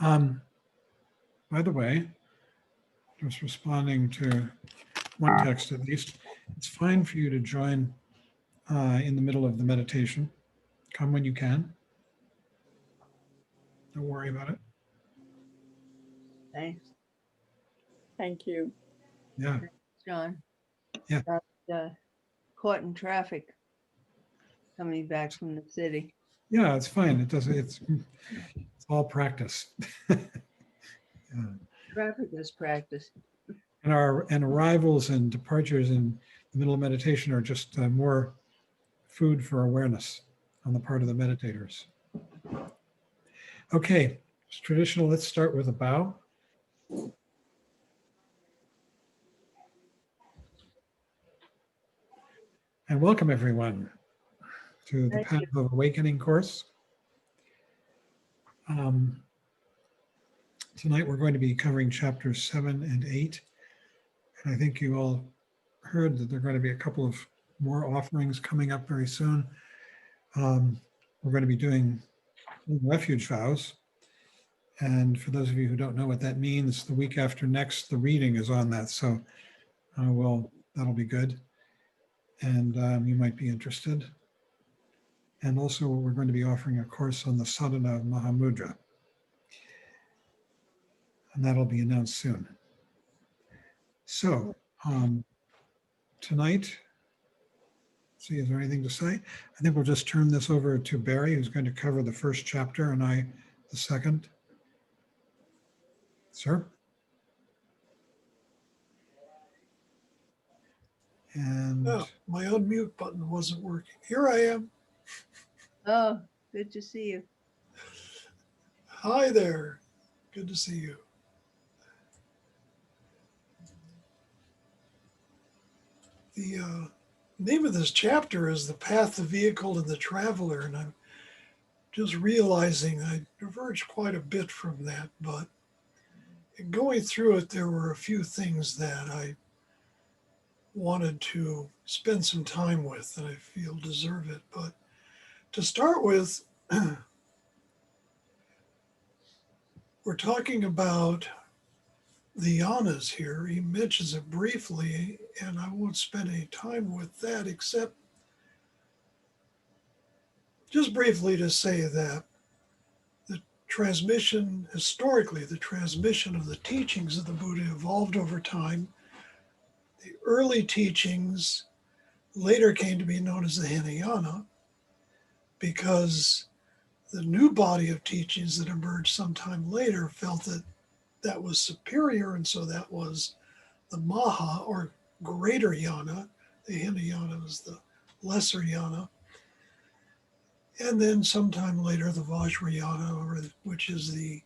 By the way, just responding to one text at least, it's fine for you to join in the middle of the meditation. Come when you can. Don't worry about it. Thanks, Thank you. Yeah, John. Yeah. Got caught in traffic coming back from the city. yeah, it's fine. It doesn't. It's all practice. Yeah. Traffic is practice. And our arrivals and departures in the middle of meditation are just more food for awareness on the part of the meditators. Okay, it's traditional. Let's start with a bow. And welcome everyone to the Thank Path of Awakening course. Tonight we're going to be covering chapters 7 and 8. And I think you all heard that there are going to be a couple of more offerings coming up very soon. We're going to be doing refuge vows. And for those of you who don't know what that means, the week after next, the reading is on that. So that'll be good. And you might be interested. And also we're going to be offering a course on the sadhana of Mahamudra. And that'll be announced soon. So tonight, see, is there anything to say? I think we'll just turn this over to Barry, who's going to cover the first chapter, and I the second. Sir? And my unmute button wasn't working. Here I am. Oh, good to see you. Hi there. Good to see you. The name of this chapter is The Path, the Vehicle, and the Traveler, and I'm just realizing I diverged quite a bit from that, but in going through it, there were a few things that I wanted to spend some time with that I feel deserve it. But to start with, we're talking about the yanas here. He mentions it briefly, and I won't spend any time with that except just briefly to say that the transmission, historically, the transmission of the teachings of the Buddha evolved over time. The early teachings later came to be known as the Hinayana because the new body of teachings that emerged sometime later felt that that was superior, and so that was the Maha, or greater yana. The Hinayana was the lesser yana. And then sometime later, the Vajrayana, which is the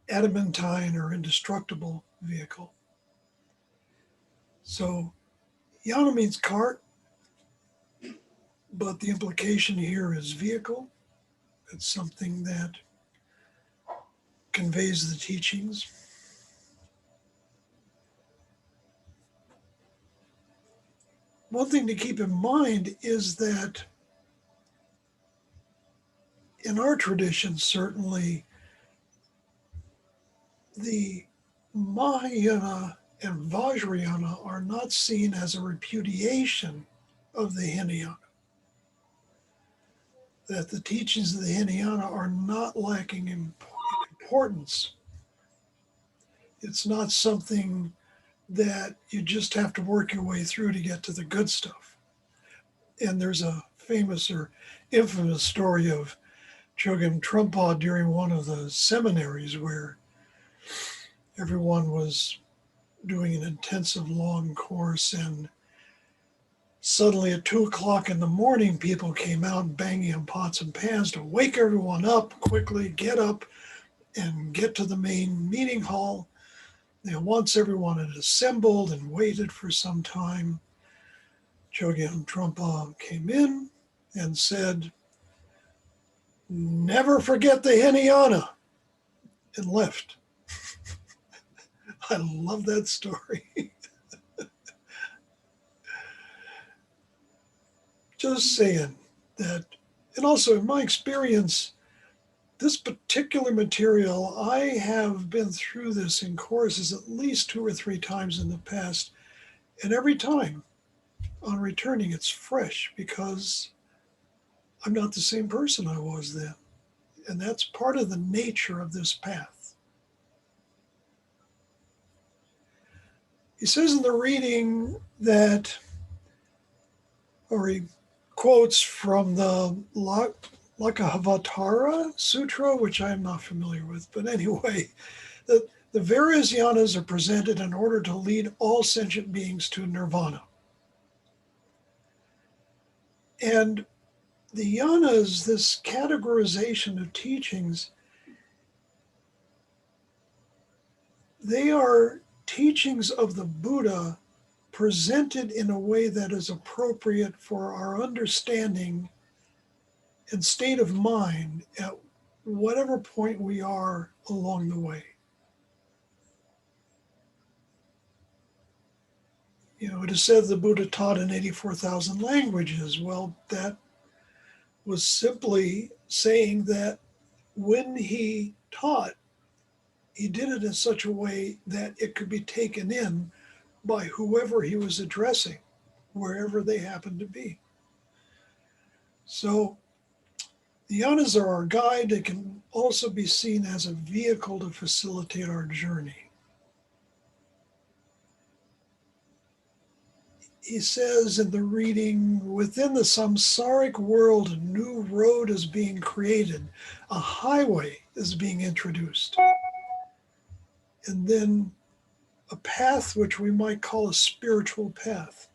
adamantine or indestructible vehicle. So yana means cart, but the implication here is vehicle. It's something that conveys the teachings. One thing to keep in mind is that in our tradition, certainly, the Mahayana and Vajrayana are not seen as a repudiation of the Hinayana. That the teachings of the Hinayana are not lacking in importance. It's not something that you just have to work your way through to get to the good stuff. And there's a famous or infamous story of Chogyam Trungpa during one of the seminaries where everyone was doing an intensive long course, and suddenly at 2:00 in the morning, people came out banging on pots and pans to wake everyone up, quickly get up and get to the main meeting hall. And once everyone had assembled and waited for some time, Chogyam Trungpa came in and said, "Never forget the Hinayana," and left. I love that story. Just saying that, and also in my experience, This particular material, I have been through this in courses at least 2 or 3 times in the past. And every time on returning, it's fresh because I'm not the same person I was then. And that's part of the nature of this path. He says in the reading that, or he quotes from the Lakavatara Sutra, which I am not familiar with, but anyway, the various yanas are presented in order to lead all sentient beings to nirvana. And the yanas, this categorization of teachings, they are teachings of the Buddha presented in a way that is appropriate for our understanding and state of mind at whatever point we are along the way. You know, it is said the Buddha taught in 84,000 languages. Well, that was simply saying that when he taught, he did it in such a way that it could be taken in by whoever he was addressing, wherever they happened to be. So the yanas are our guide. They can also be seen as a vehicle to facilitate our journey. He says in the reading, within the samsaric world, a new road is being created. A highway is being introduced. And then a path which we might call a spiritual path.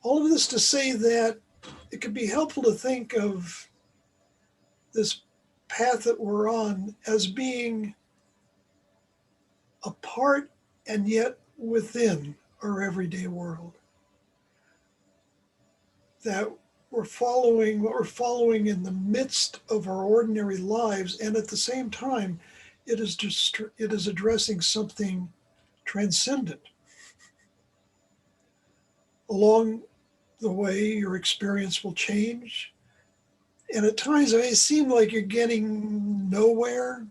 All of this to say that it could be helpful to think of this path that we're on as being apart and yet within our everyday world. That we're following what we're following in the midst of our ordinary lives, and at the same time, it is addressing something transcendent. Along the way, your experience will change, and at times it may seem like you're getting nowhere.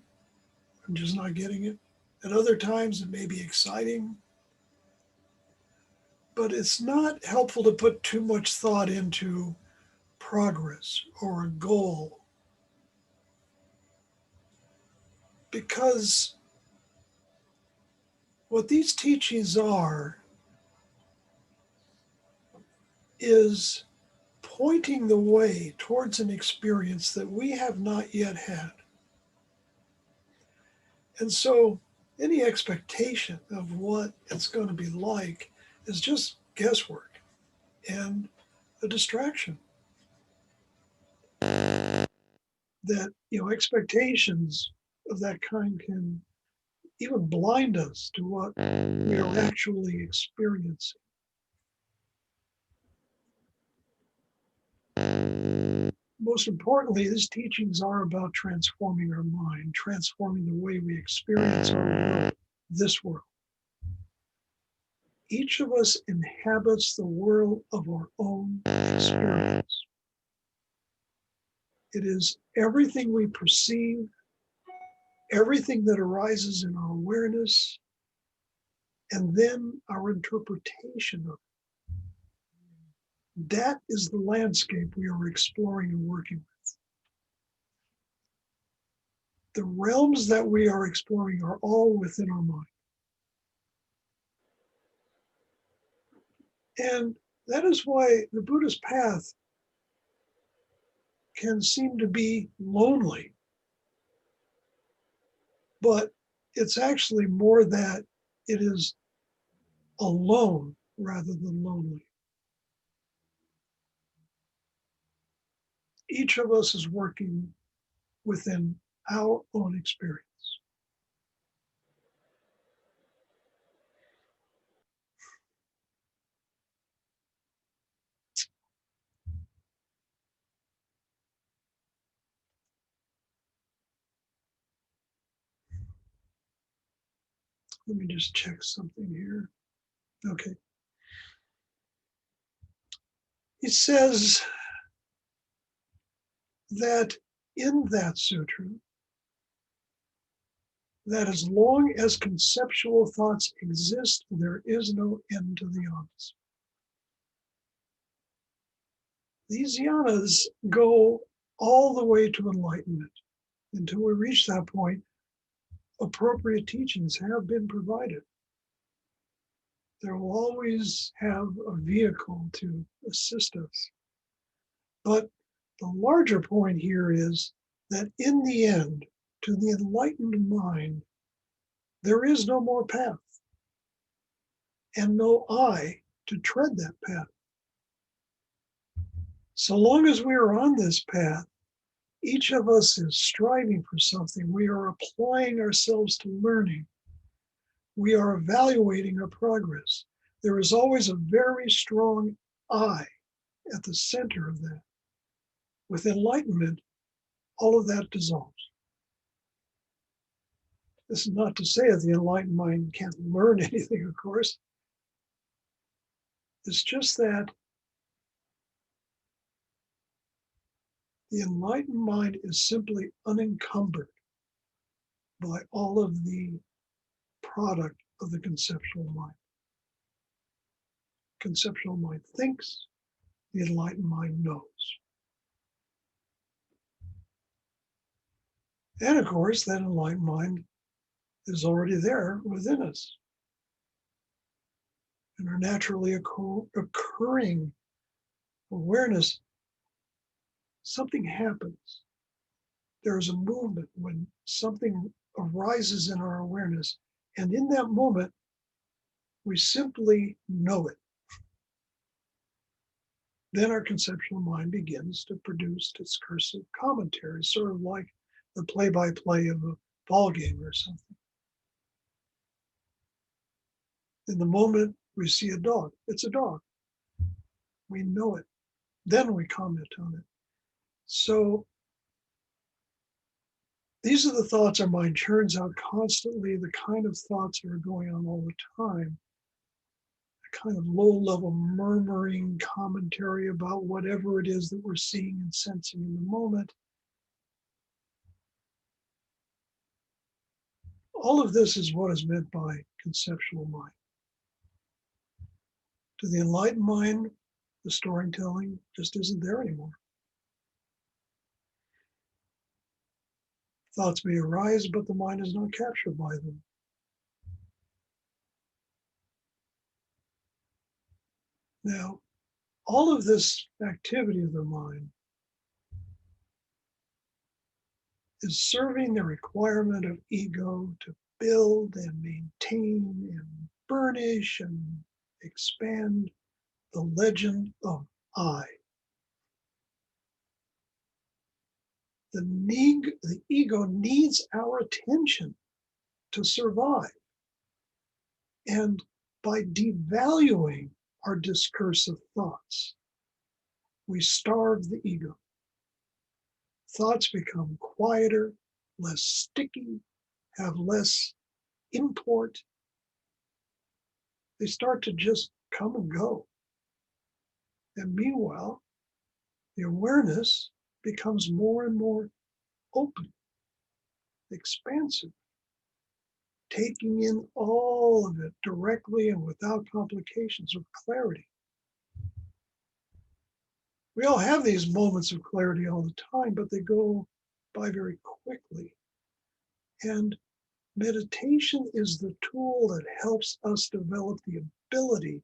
I'm just not getting it. At other times, it may be exciting, but it's not helpful to put too much thought into progress or a goal, because what these teachings are is pointing the way towards an experience that we have not yet had. And so any expectation of what it's going to be like is just guesswork and a distraction. That, expectations of that kind can even blind us to what we are actually experiencing. Most importantly, these teachings are about transforming our mind, transforming the way we experience our world, this world. Each of us inhabits the world of our own experience. It is everything we perceive, everything that arises in our awareness, and then our interpretation of it. That is the landscape we are exploring and working with. The realms that we are exploring are all within our mind. And that is why the Buddhist path can seem to be lonely. But it's actually more that it is alone rather than lonely. Each of us is working within our own experience. Let me just check something here. Okay. He says that in that sutra that as long as conceptual thoughts exist, there is no end to the yanas. These yanas go all the way to enlightenment. Until we reach that point, appropriate teachings have been provided. There will always have a vehicle to assist us. But the larger point here is that in the end, to the enlightened mind, there is no more path and no I to tread that path. So long as we are on this path, each of us is striving for something. We are applying ourselves to learning. We are evaluating our progress. There is always a very strong I at the center of that. With enlightenment, all of that dissolves. This is not to say that the enlightened mind can't learn anything, of course. It's just that the enlightened mind is simply unencumbered by all of the product of the conceptual mind. Conceptual mind thinks, the enlightened mind knows. And of course, that enlightened mind is already there within us. And our naturally occurring awareness, something happens. There is a movement when something arises in our awareness. And in that moment, we simply know it. Then our conceptual mind begins to produce discursive commentary, sort of like the play-by-play of a ball game or something. In the moment we see a dog, it's a dog. We know it. Then we comment on it. So these are the thoughts our mind churns out constantly, the kind of thoughts that are going on all the time. A kind of low-level murmuring commentary about whatever it is that we're seeing and sensing in the moment. All of this is what is meant by conceptual mind. To the enlightened mind, the storytelling just isn't there anymore. Thoughts may arise, but the mind is not captured by them. Now, all of this activity of the mind is serving the requirement of ego to build and maintain and burnish and expand the legend of I. The ego needs our attention to survive. And by devaluing our discursive thoughts, we starve the ego. Thoughts become quieter, less sticky, have less import. They start to just come and go. And meanwhile, the awareness becomes more and more open, expansive, taking in all of it directly and without complications, with clarity. We all have these moments of clarity all the time, but they go by very quickly. And meditation is the tool that helps us develop the ability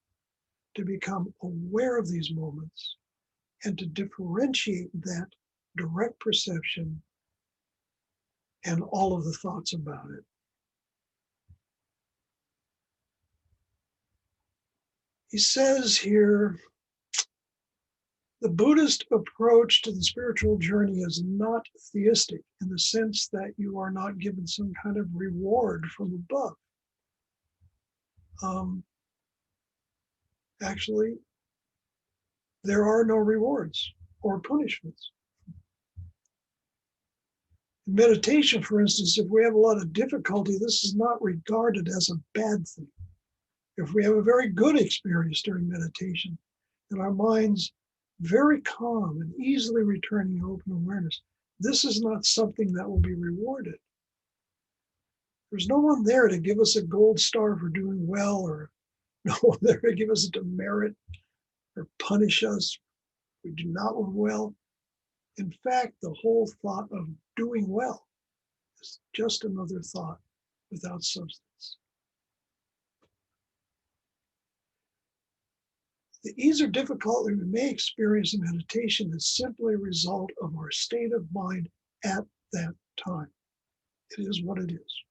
to become aware of these moments and to differentiate that direct perception and all of the thoughts about it. He says here, the Buddhist approach to the spiritual journey is not theistic in the sense that you are not given some kind of reward from above. Actually, there are no rewards or punishments. In meditation, for instance, if we have a lot of difficulty, this is not regarded as a bad thing. If we have a very good experience during meditation and our minds very calm and easily returning to open awareness, this is not something that will be rewarded. There's no one there to give us a gold star for doing well, or no one there to give us a demerit or punish us if we do not do well. In fact, the whole thought of doing well is just another thought without substance. The ease or difficulty we may experience in meditation is simply a result of our state of mind at that time. It is what it is.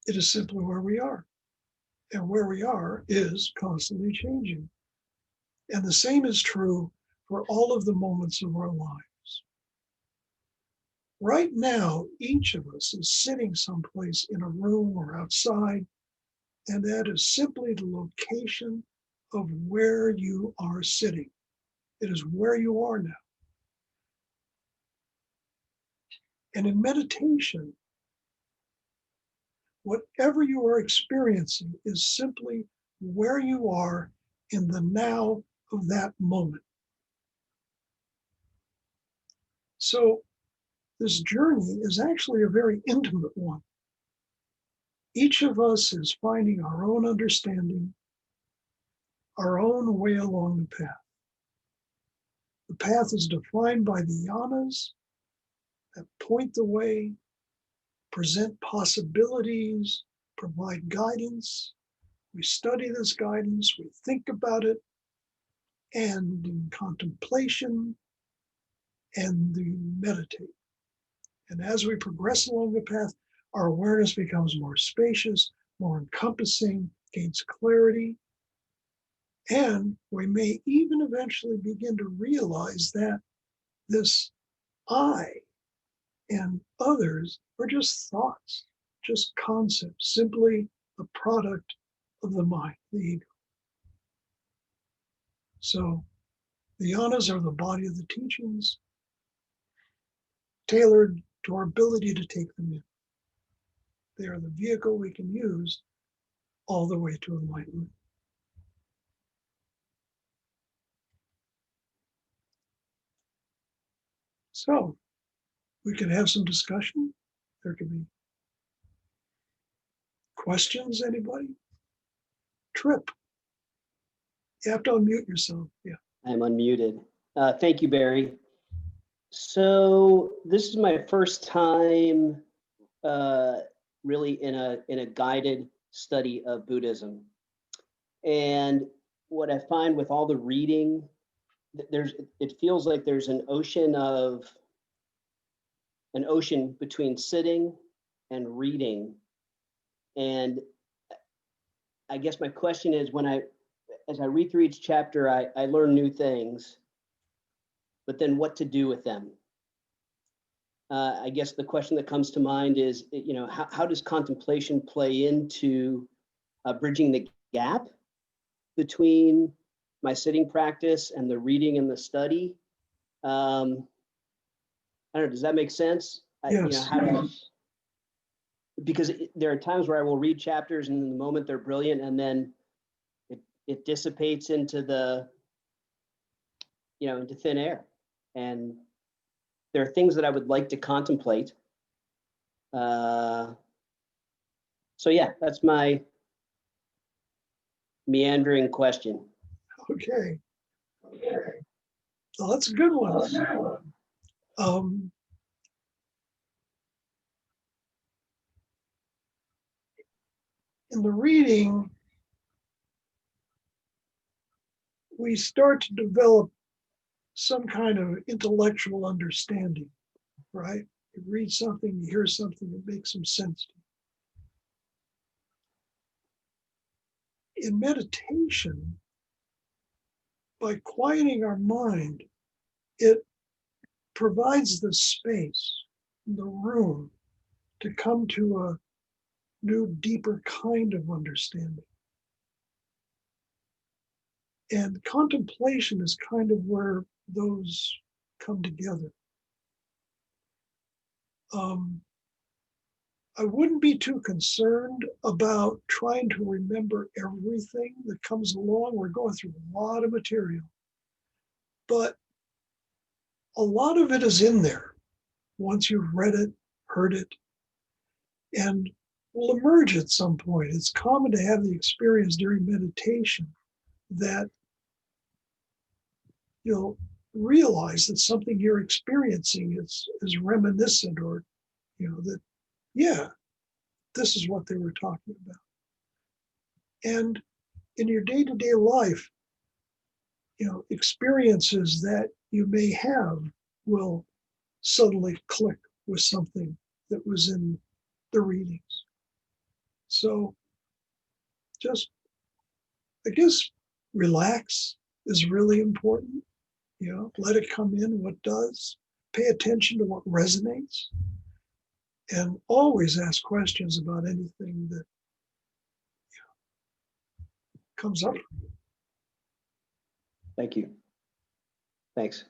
It is simply where we are. And where we are is constantly changing. And the same is true for all of the moments of our lives. Right now, each of us is sitting someplace in a room or outside, and that is simply the location of where you are sitting. It is where you are now. And in meditation, whatever you are experiencing is simply where you are in the now of that moment. So this journey is actually a very intimate one. Each of us is finding our own understanding, our own way along the path. The path is defined by the yanas that point the way, present possibilities, provide guidance. We study this guidance, we think about it, and in contemplation, and we meditate. And as we progress along the path, our awareness becomes more spacious, more encompassing, gains clarity, and we may even eventually begin to realize that this I and others are just thoughts, just concepts, simply a product of the mind, the ego. So the yanas are the body of the teachings, tailored to our ability to take them in. They are the vehicle we can use all the way to enlightenment. So we can have some discussion. There could be questions, anybody? Trip. You have to unmute yourself. Yeah. I'm unmuted. Thank you, Barry. So this is my first time really in a guided study of Buddhism. And what I find with all the reading, it feels like there's an ocean between sitting and reading. And I guess my question is, as I read through each chapter, I learn new things, but then what to do with them? I guess the question that comes to mind is, how does contemplation play into bridging the gap between my sitting practice and the reading and the study? I don't know, does that make sense? Yes. Because there are times where I will read chapters and in the moment they're brilliant, and then it dissipates into into thin air. And there are things that I would like to contemplate. So yeah, that's my meandering question. Okay. Well, that's a good one. In the reading, we start to develop some kind of intellectual understanding, right? You read something, you hear something that makes some sense to you. In meditation, by quieting our mind, it provides the space, the room to come to a new, deeper kind of understanding. And contemplation is kind of where those come together. I wouldn't be too concerned about trying to remember everything that comes along. We're going through a lot of material. But a lot of it is in there once you've read it, heard it, and will emerge at some point. It's common to have the experience during meditation that you'll realize that something you're experiencing is reminiscent, or that, yeah, this is what they were talking about. And in your day-to-day life, experiences that you may have will suddenly click with something that was in the readings. So just, I guess, relax is really important. Let it come in what does. Pay attention to what resonates. And always ask questions about anything that comes up. Thank you. Thanks.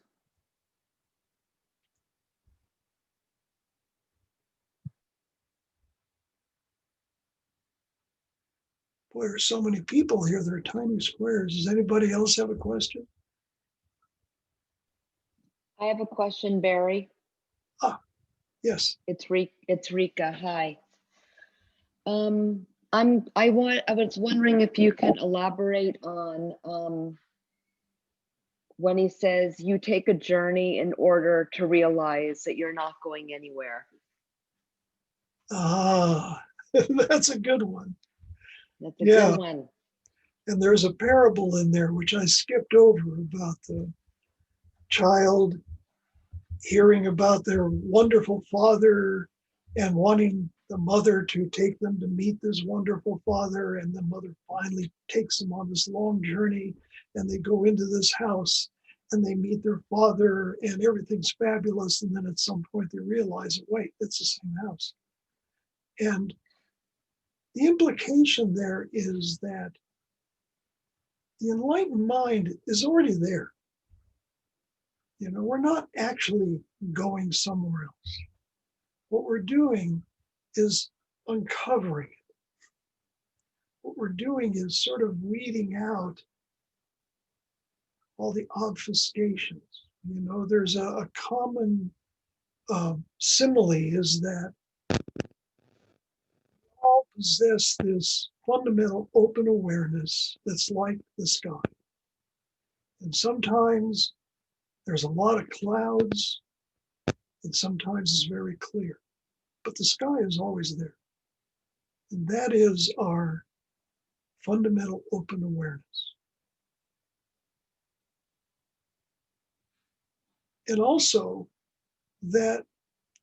Boy, there's so many people here. They're tiny squares. Does anybody else have a question? I have a question, Barry. Yes. It's Rika. Hi. I was wondering if you can elaborate on when he says you take a journey in order to realize that you're not going anywhere. That's a good one. That's a Yeah. good one. And there's a parable in there, which I skipped over, about the child hearing about their wonderful father and wanting the mother to take them to meet this wonderful father. And the mother finally takes them on this long journey, and they go into this house and they meet their father and everything's fabulous. And then at some point they realize, wait, it's the same house. And the implication there is that the enlightened mind is already there. We're not actually going somewhere else. What we're doing is uncovering it. What we're doing is sort of weeding out all the obfuscations. There's a common simile is that we all possess this fundamental open awareness that's like the sky. And sometimes there's a lot of clouds, and sometimes it's very clear. But the sky is always there. And that is our fundamental open awareness. And also that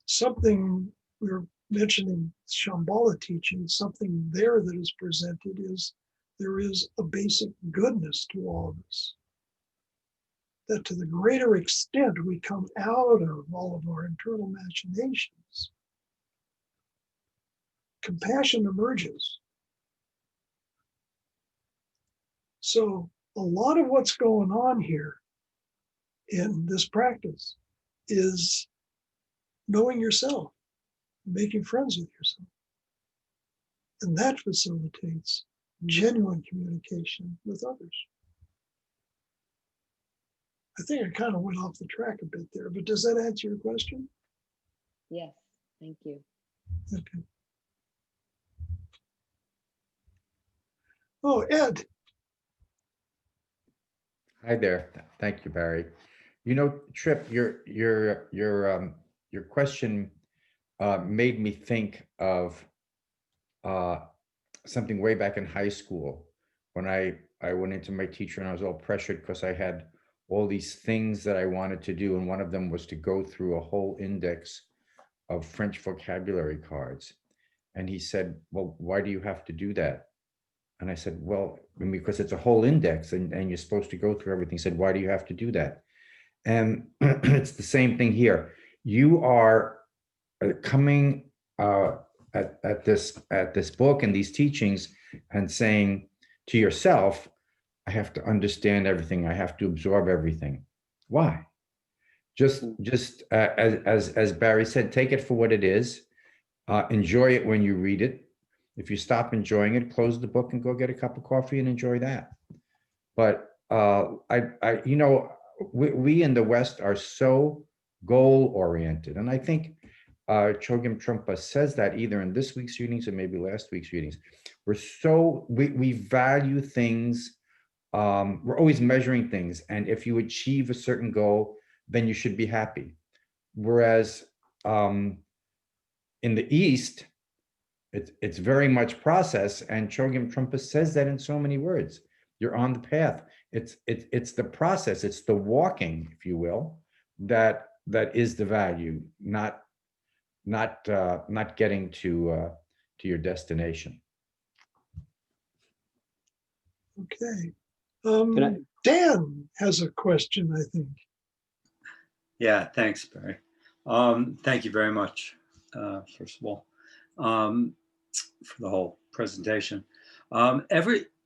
something we were mentioning, Shambhala teaching, something there that is presented is there is a basic goodness to all of us. That to the greater extent we come out of all of our internal machinations, compassion emerges. So a lot of what's going on here in this practice is knowing yourself, making friends with yourself. And that facilitates genuine communication with others. I think I kind of went off the track a bit there, but does that answer your question? Yes, thank you. Okay. Oh, Ed. Hi there. Thank you, Barry. Trip, your question made me think of something way back in high school when I went into my teacher and I was all pressured because I had all these things that I wanted to do, and one of them was to go through a whole index of French vocabulary cards. And he said, "Well, why do you have to do that?" And I said, "Well, because it's a whole index and you're supposed to go through everything." He said, "Why do you have to do that?" And it's the same thing here. You are coming at this book and these teachings and saying to yourself, I have to understand everything. I have to absorb everything. Why? Just as Barry said, take it for what it is. Enjoy it when you read it. If you stop enjoying it, close the book and go get a cup of coffee and enjoy that. But we in the West are so goal-oriented. And I think Chogyam Trungpa says that either in this week's readings or maybe last week's readings. We value things, we're always measuring things. And if you achieve a certain goal, then you should be happy. Whereas in the East, it's very much process, and Chogyam Trungpa says that in so many words. You're on the path. It's the process, it's the walking, if you will, that is the value, not getting to your destination. Okay. Can I- Dan has a question, I think. Yeah, thanks, Barry. Thank you very much, first of all, for the whole presentation.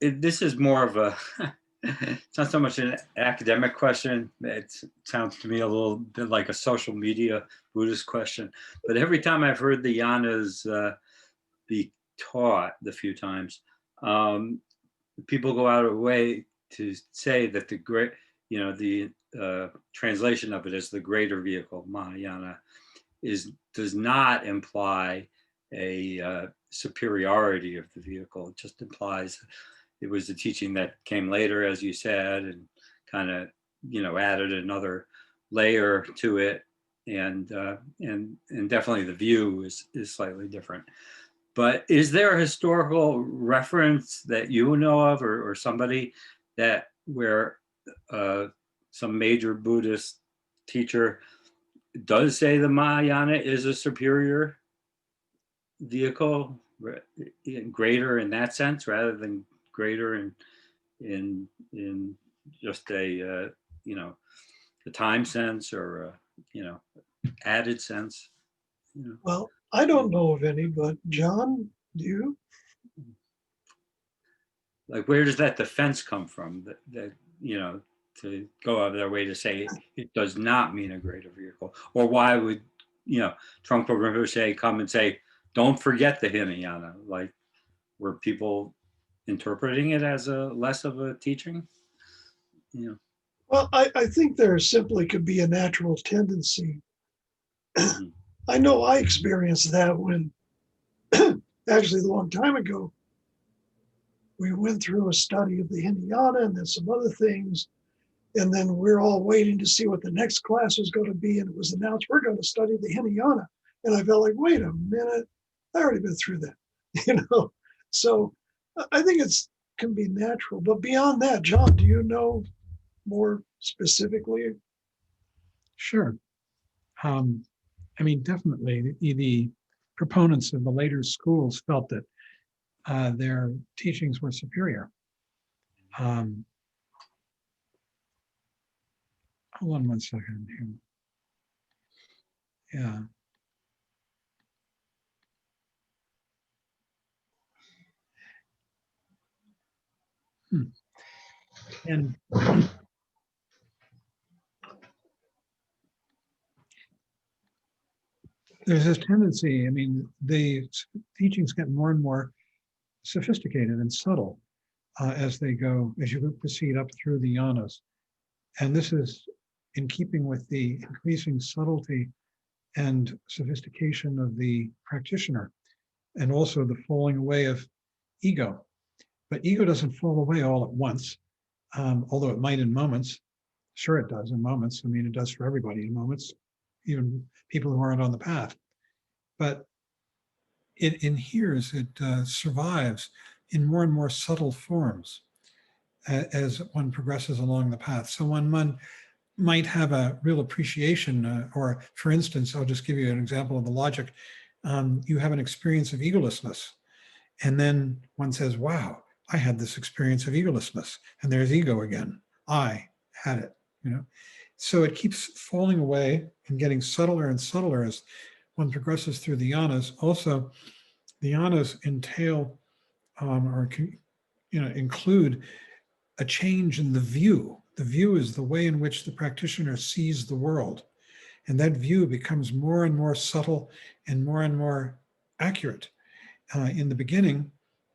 This is more of a, it's not so much an academic question. It sounds to me a little bit like a social media Buddhist question. But every time I've heard the yanas be taught the few times, people go out of the way to say that the translation of it as the greater vehicle, Mahayana, does not imply a superiority of the vehicle. It just implies it was a teaching that came later, as you said, and kind of added another layer to it, and definitely the view is slightly different. But is there a historical reference that you know of, or somebody that where some major Buddhist teacher does say the Mahayana is a superior vehicle, greater in that sense, rather than greater in just a a time sense or added sense? Well, I don't know of any, but John, do you? Like, where does that defense come from? That to go out of their way to say it does not mean a greater vehicle, or why would Trungpa Rinpoche come and say, "Don't forget the Hinayana"? Like, were people interpreting it as a less of a teaching? Well, I think there simply could be a natural tendency. Mhm. I know I experienced that when, actually a long time ago, we went through a study of the Hinayana and then some other things. And then we're all waiting to see what the next class was going to be. And it was announced, we're going to study the Hinayana. And I felt like, wait a minute, I already been through that, So I think can be natural. But beyond that, John, do you know more specifically? Sure. Definitely the proponents of the later schools felt that their teachings were superior. Hold on one second here. Yeah. And there's this tendency, the teachings get more and more sophisticated and subtle as you proceed up through the yanas. And this is in keeping with the increasing subtlety and sophistication of the practitioner, and also the falling away of ego. But ego doesn't fall away all at once, although it might in moments. Sure, it does in moments. It does for everybody in moments, even people who aren't on the path. But it inheres, it survives in more and more subtle forms as one progresses along the path. So one might have a real appreciation, or for instance, I'll just give you an example of the logic. You have an experience of egolessness, and then one says, wow, I had this experience of egolessness, and there's ego again. I had it, So it keeps falling away and getting subtler and subtler as one progresses through the yanas. Also, the yanas entail include a change in the view. The view is the way in which the practitioner sees the world. And that view becomes more and more subtle and more accurate. In the beginning,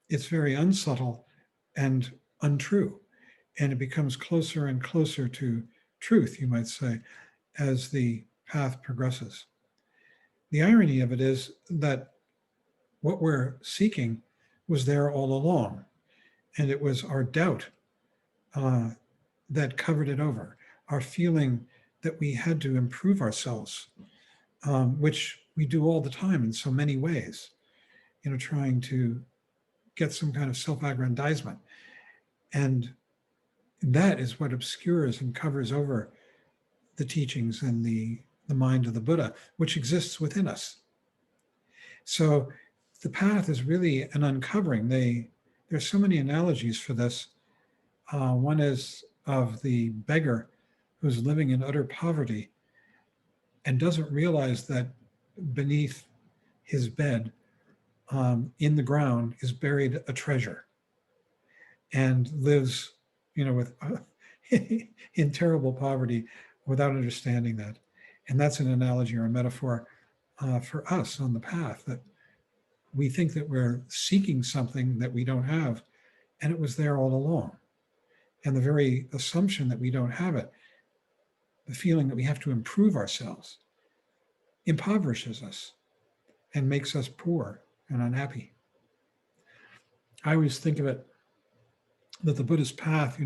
it's very unsubtle and untrue. And it becomes closer and closer to truth, you might say, as the path progresses. The irony of it is that what we're seeking was there all along, and it was our doubt that covered it over, our feeling that we had to improve ourselves, which we do all the time in so many ways, trying to get some kind of self-aggrandizement. And that is what obscures and covers over the teachings and the mind of the Buddha, which exists within us. So the path is really an uncovering. There's so many analogies for this. One is of the beggar who's living in utter poverty and doesn't realize that beneath his bed, in the ground, is buried a treasure, and lives, with in terrible poverty without understanding that. And that's an analogy or a metaphor for us on the path, that we think that we're seeking something that we don't have, and it was there all along. And the very assumption that we don't have it, the feeling that we have to improve ourselves, impoverishes us and makes us poor and unhappy. I always think of it that the Buddhist path,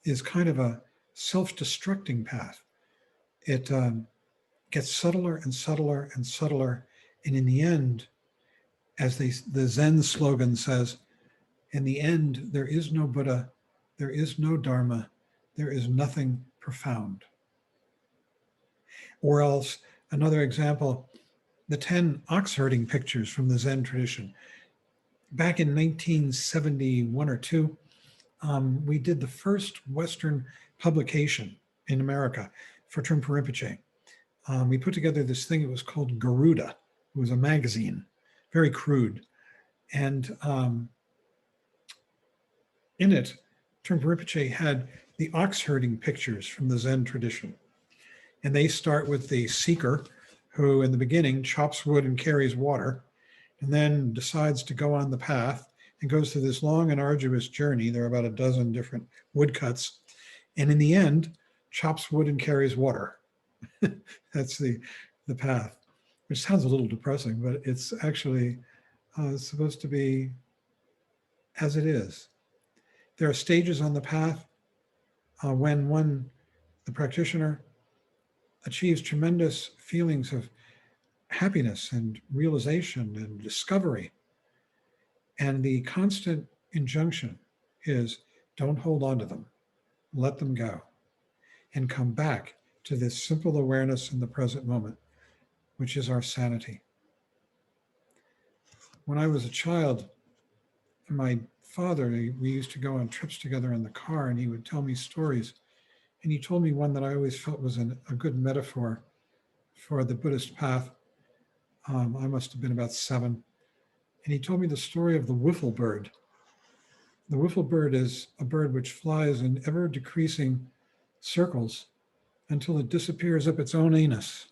is kind of a self-destructing path. It gets subtler and subtler and subtler. And in the end, as the Zen slogan says, in the end, there is no Buddha, there is no Dharma, there is nothing profound. Or else, another example, the 10 ox herding pictures from the Zen tradition. Back in 1971 or 2, we did the first Western publication in America for Trungpa Rinpoche. We put together this thing, it was called Garuda. It was a magazine, very crude. And in it, Trungpa Rinpoche had the ox herding pictures from the Zen tradition. And they start with the seeker, who in the beginning chops wood and carries water, and then decides to go on the path and goes through this long and arduous journey. There are about a dozen different woodcuts. And in the end, chops wood and carries water. That's the path, which sounds a little depressing, but it's actually supposed to be as it is. There are stages on the path when the practitioner, achieves tremendous feelings of happiness and realization and discovery. And the constant injunction is, don't hold on to them, let them go, and come back to this simple awareness in the present moment, which is our sanity. When I was a child, my father, we used to go on trips together in the car, and he would tell me stories. And he told me one that I always felt was a good metaphor for the Buddhist path. I must have been about 7. And he told me the story of the wiffle bird. The wiffle bird is a bird which flies in ever decreasing circles until it disappears up its own anus.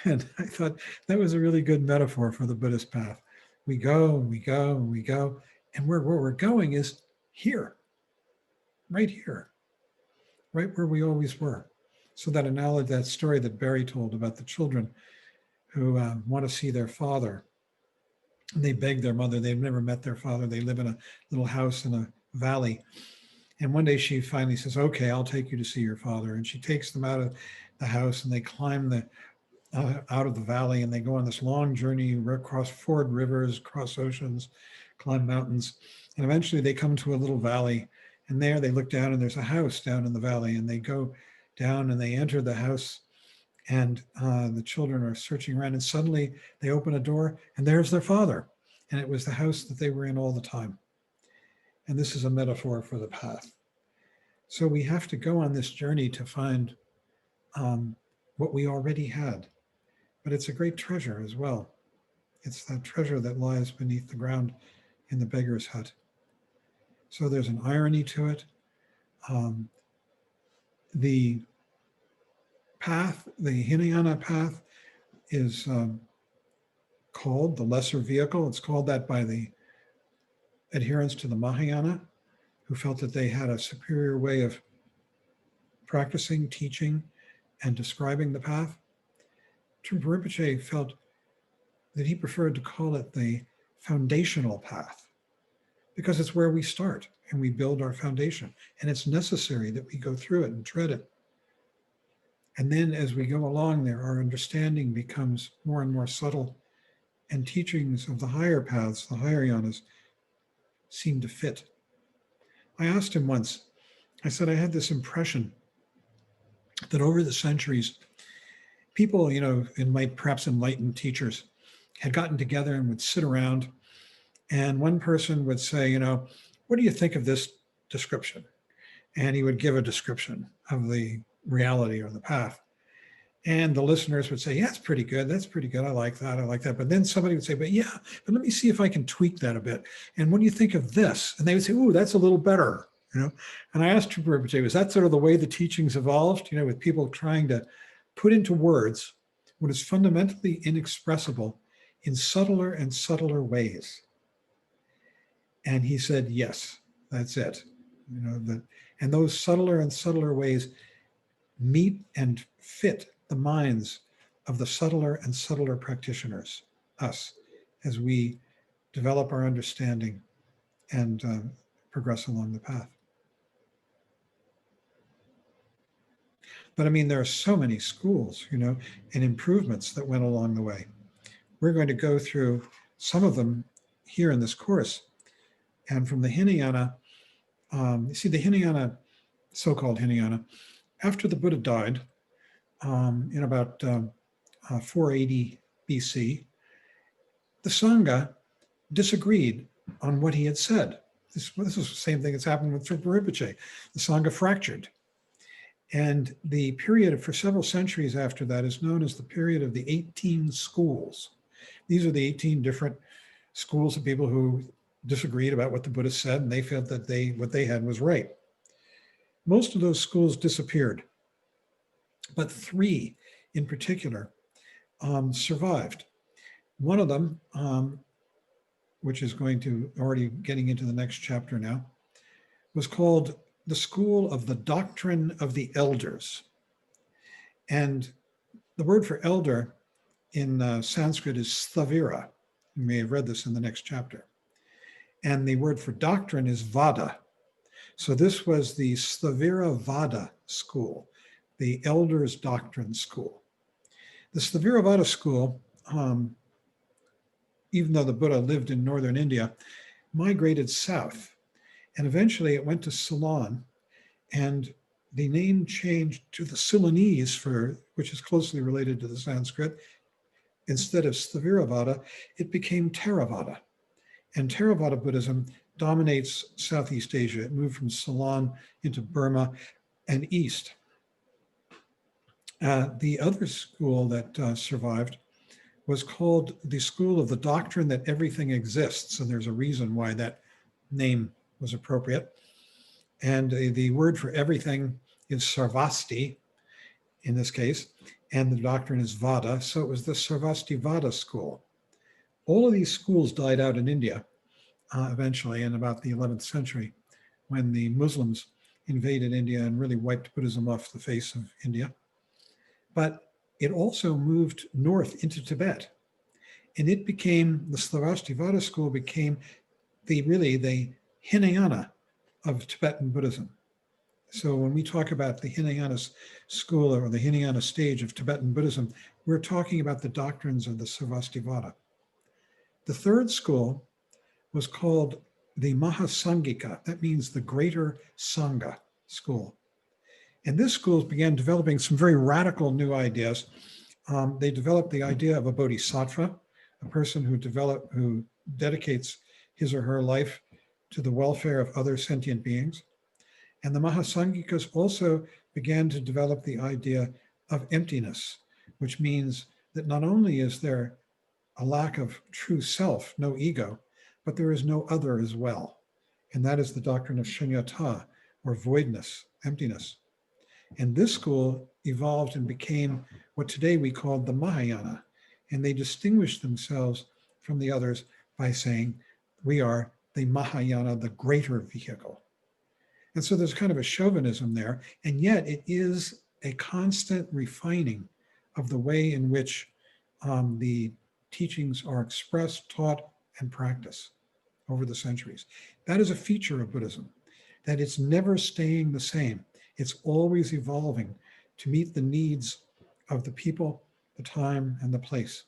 And I thought that was a really good metaphor for the Buddhist path. We go, and we go, and we go. And where we're going is here, right here, right where we always were. So that analogy, that story that Barry told about the children who want to see their father, and they beg their mother. They've never met their father. They live in a little house in a valley. And one day she finally says, okay, I'll take you to see your father. And she takes them out of the house, and they climb out of the valley, and they go on this long journey, across ford rivers, cross oceans, climb mountains. And eventually they come to a little valley, and there they look down, and there's a house down in the valley, and they go down and they enter the house, and the children are searching around, and suddenly they open a door, and there's their father. And it was the house that they were in all the time. And this is a metaphor for the path. So we have to go on this journey to find what we already had. But it's a great treasure as well. It's that treasure that lies beneath the ground in the beggar's hut. So there's an irony to it. The path, the Hinayana path, is called the lesser vehicle. It's called that by the adherents to the Mahayana, who felt that they had a superior way of practicing, teaching, and describing the path, Trungpa Rinpoche felt that he preferred to call it the foundational path, because it's where we start and we build our foundation. And it's necessary that we go through it and tread it. And then as we go along there, our understanding becomes more and more subtle, and teachings of the higher paths, the higher yanas, seem to fit. I asked him once, I said, I had this impression that over the centuries, people, perhaps enlightened teachers had gotten together and would sit around, and one person would say, what do you think of this description? And he would give a description of the reality or the path. And the listeners would say, yeah, that's pretty good. That's pretty good. I like that. I like that. But then somebody would say, but let me see if I can tweak that a bit. And what do you think of this? And they would say, ooh, that's a little better. And I asked Trungpa Rinpoche, was that sort of the way the teachings evolved, with people trying to put into words what is fundamentally inexpressible in subtler and subtler ways? And he said, yes, that's it. And those subtler and subtler ways meet and fit the minds of the subtler and subtler practitioners, us, as we develop our understanding and progress along the path. But there are so many schools, and improvements that went along the way. We're going to go through some of them here in this course. And from the Hinayana, you see the Hinayana, so-called Hinayana, after the Buddha died in about 480 BC, the Sangha disagreed on what he had said. This is the same thing that's happened with Trungpa Rinpoche. The Sangha fractured. And the period for several centuries after that is known as the period of the 18 schools. These are the 18 different schools of people who disagreed about what the Buddha said, and they felt that what they had was right. Most of those schools disappeared, but 3 in particular survived. One of them, which is going to already getting into the next chapter now, was called the School of the Doctrine of the Elders. And the word for elder in Sanskrit is sthavira. You may have read this in the next chapter. And the word for doctrine is vada. So this was the Sthavira Vada school, the elders' doctrine school. The Sthavira Vada school, even though the Buddha lived in northern India, migrated south. And eventually it went to Ceylon, and the name changed to the Ceylonese, which is closely related to the Sanskrit. Instead of Sthaviravada, it became Theravada. And Theravada Buddhism dominates Southeast Asia. It moved from Ceylon into Burma and east. The other school that survived was called the School of the Doctrine that Everything Exists. And there's a reason why that name was appropriate. And the word for everything is sarvasti in this case, and the doctrine is Vada. So it was the Sarvasti Vada school. All of these schools died out in India eventually in about the 11th century, when the Muslims invaded India and really wiped Buddhism off the face of India. But it also moved north into Tibet. And it became, the Sarvasti Vada school became the Hinayana of Tibetan Buddhism. So when we talk about the Hinayana school or the Hinayana stage of Tibetan Buddhism, we're talking about the doctrines of the Sarvasti Vada. The third school was called the Mahasangika. That means the Greater Sangha school. And this school began developing some very radical new ideas. They developed the idea of a bodhisattva, a person who dedicates his or her life to the welfare of other sentient beings. And the Mahasangikas also began to develop the idea of emptiness, which means that not only is there a lack of true self, no ego, but there is no other as well. And that is the doctrine of shunyata, or voidness, emptiness. And this school evolved and became what today we call the Mahayana. And they distinguished themselves from the others by saying, we are the Mahayana, the greater vehicle. And so there's kind of a chauvinism there, and yet it is a constant refining of the way in which the teachings are expressed, taught, and practiced over the centuries. That is a feature of Buddhism, that it's never staying the same. It's always evolving to meet the needs of the people, the time, and the place.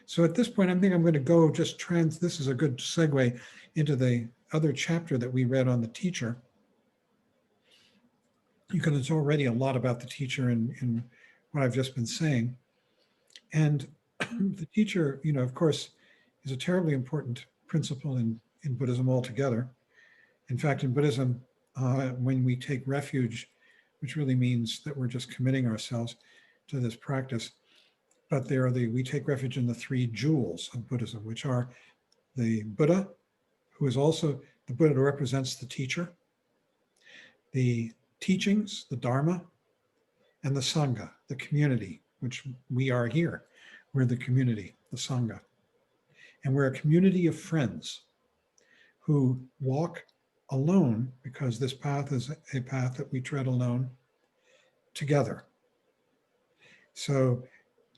So at this point, I think I'm going to go this is a good segue into the other chapter that we read on the teacher. Because it's already a lot about the teacher in what I've just been saying. And the teacher, of course, is a terribly important principle in Buddhism altogether. In fact, in Buddhism, when we take refuge, which really means that we're just committing ourselves to this practice, but we take refuge in the three jewels of Buddhism, which are the Buddha, who is also, the Buddha represents the teacher, the teachings, the Dharma, and the Sangha, the community, which we are here. We're the community, the Sangha. And we're a community of friends who walk alone, because this path is a path that we tread alone, together. So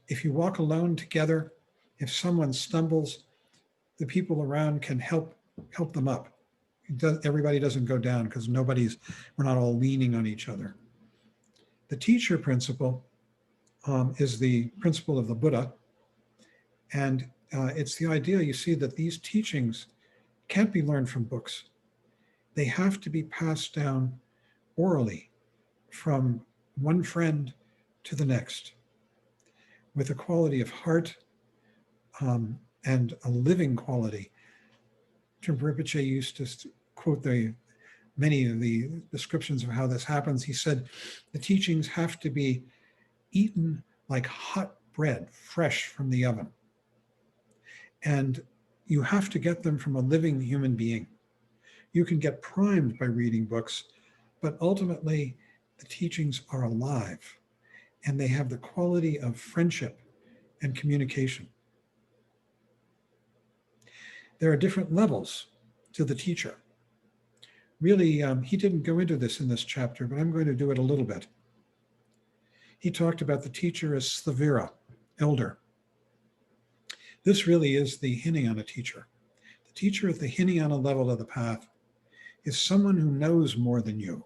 if you walk alone together, if someone stumbles, the people around can help them up. Everybody doesn't go down because we're not all leaning on each other. The teacher principle is the principle of the Buddha. And it's the idea, you see, that these teachings can't be learned from books. They have to be passed down orally from one friend to the next with a quality of heart and a living quality. Trungpa Rinpoche used to quote many of the descriptions of how this happens. He said, the teachings have to be eaten like hot bread, fresh from the oven. And you have to get them from a living human being. You can get primed by reading books, but ultimately the teachings are alive and they have the quality of friendship and communication. There are different levels to the teacher. Really, he didn't go into this in this chapter, but I'm going to do it a little bit. He talked about the teacher as Slavira, elder. This really is the Hinayana teacher. The teacher at the Hinayana level of the path is someone who knows more than you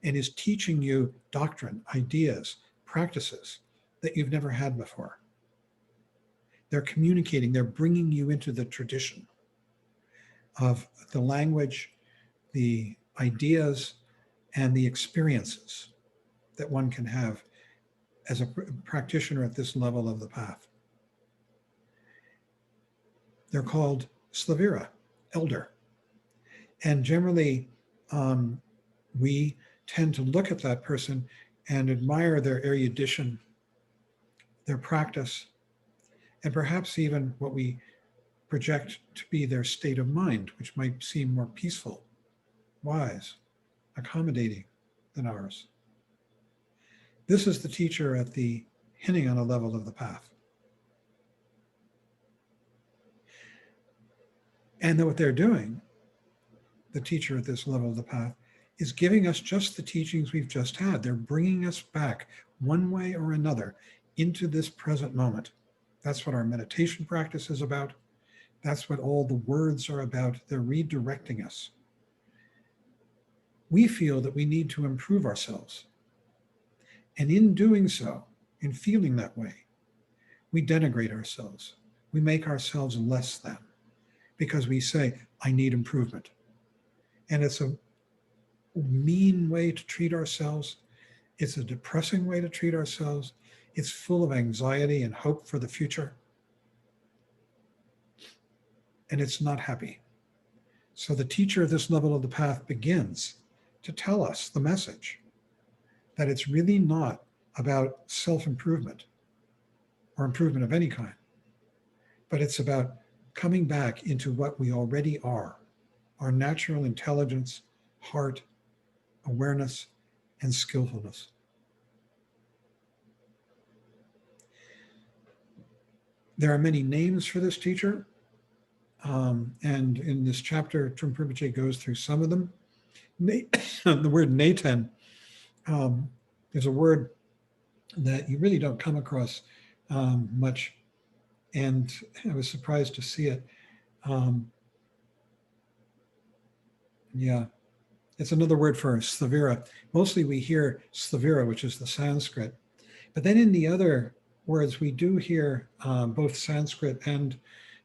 and is teaching you doctrine, ideas, practices that you've never had before. They're communicating, they're bringing you into the tradition of the language, the ideas, and the experiences that one can have as a practitioner at this level of the path. They're called Slavira, elder. And generally, we tend to look at that person and admire their erudition, their practice, and perhaps even what we project to be their state of mind, which might seem more peaceful, wise, accommodating than ours. This is the teacher at the Hinayana level of the path. And what they're doing, the teacher at this level of the path, is giving us just the teachings we've just had. They're bringing us back one way or another into this present moment. That's what our meditation practice is about. That's what all the words are about. They're redirecting us. We feel that we need to improve ourselves. And in doing so, in feeling that way, we denigrate ourselves. We make ourselves less than because we say, I need improvement. And it's a mean way to treat ourselves. It's a depressing way to treat ourselves. It's full of anxiety and hope for the future. And it's not happy. So the teacher at this level of the path begins to tell us the message that it's really not about self-improvement or improvement of any kind, but it's about coming back into what we already are, our natural intelligence, heart, awareness, and skillfulness. There are many names for this teacher. And in this chapter, Trungpa Rinpoche goes through some of them. The word Naten is a word that you really don't come across much. And I was surprised to see it. Yeah, it's another word for Slavira. Mostly we hear Slavira, which is the Sanskrit. But then in the other words, we do hear both Sanskrit and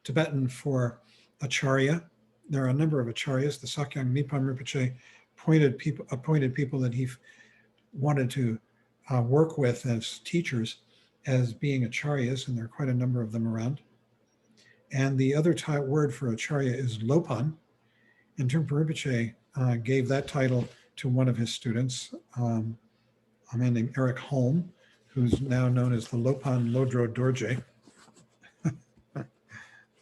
Tibetan for Acharya. There are a number of Acharyas. The Sakyong Nippon Rinpoche appointed people that he wanted to work with as teachers as being Acharyas, and there are quite a number of them around. And the other word for Acharya is Lopan. And Trungpa Rinpoche gave that title to one of his students, a man named Eric Holm, who's now known as the Lopan Lodro Dorje.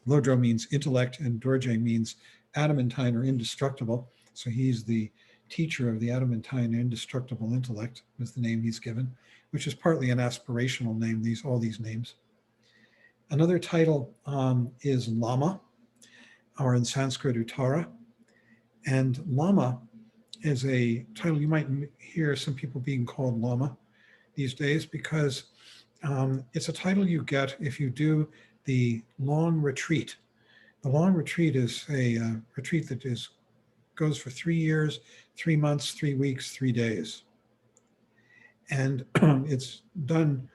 Lodro means intellect, and Dorje means adamantine or indestructible. So he's the teacher of the adamantine indestructible intellect, is the name he's given, which is partly an aspirational name, all these names. Another title is Lama, or in Sanskrit, Uttara. And Lama is a title you might hear some people being called Lama these days, because it's a title you get if you do the long retreat. The long retreat is a retreat that goes for 3 years, 3 months, 3 weeks, 3 days. And it's done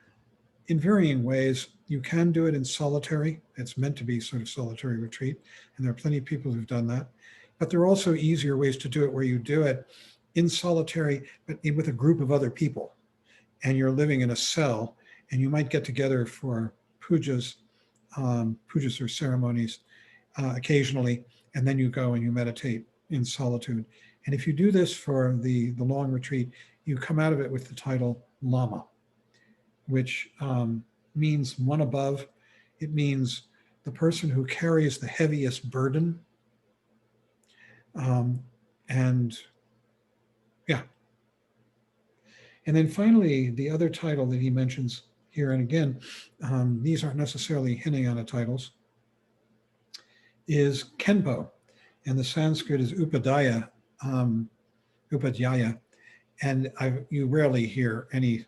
in varying ways. You can do it in solitary. It's meant to be sort of solitary retreat. And there are plenty of people who've done that. But there are also easier ways to do it, where you do it in solitary, but with a group of other people. And you're living in a cell, and you might get together for pujas or ceremonies occasionally, and then you go and you meditate in solitude. And if you do this for the long retreat, you come out of it with the title Lama, which means one above. It means the person who carries the heaviest burden. And yeah. And then finally, the other title that he mentions here, and again, these aren't necessarily Hinayana titles, is Kenpo. And the Sanskrit is Upadhyaya. And you rarely hear any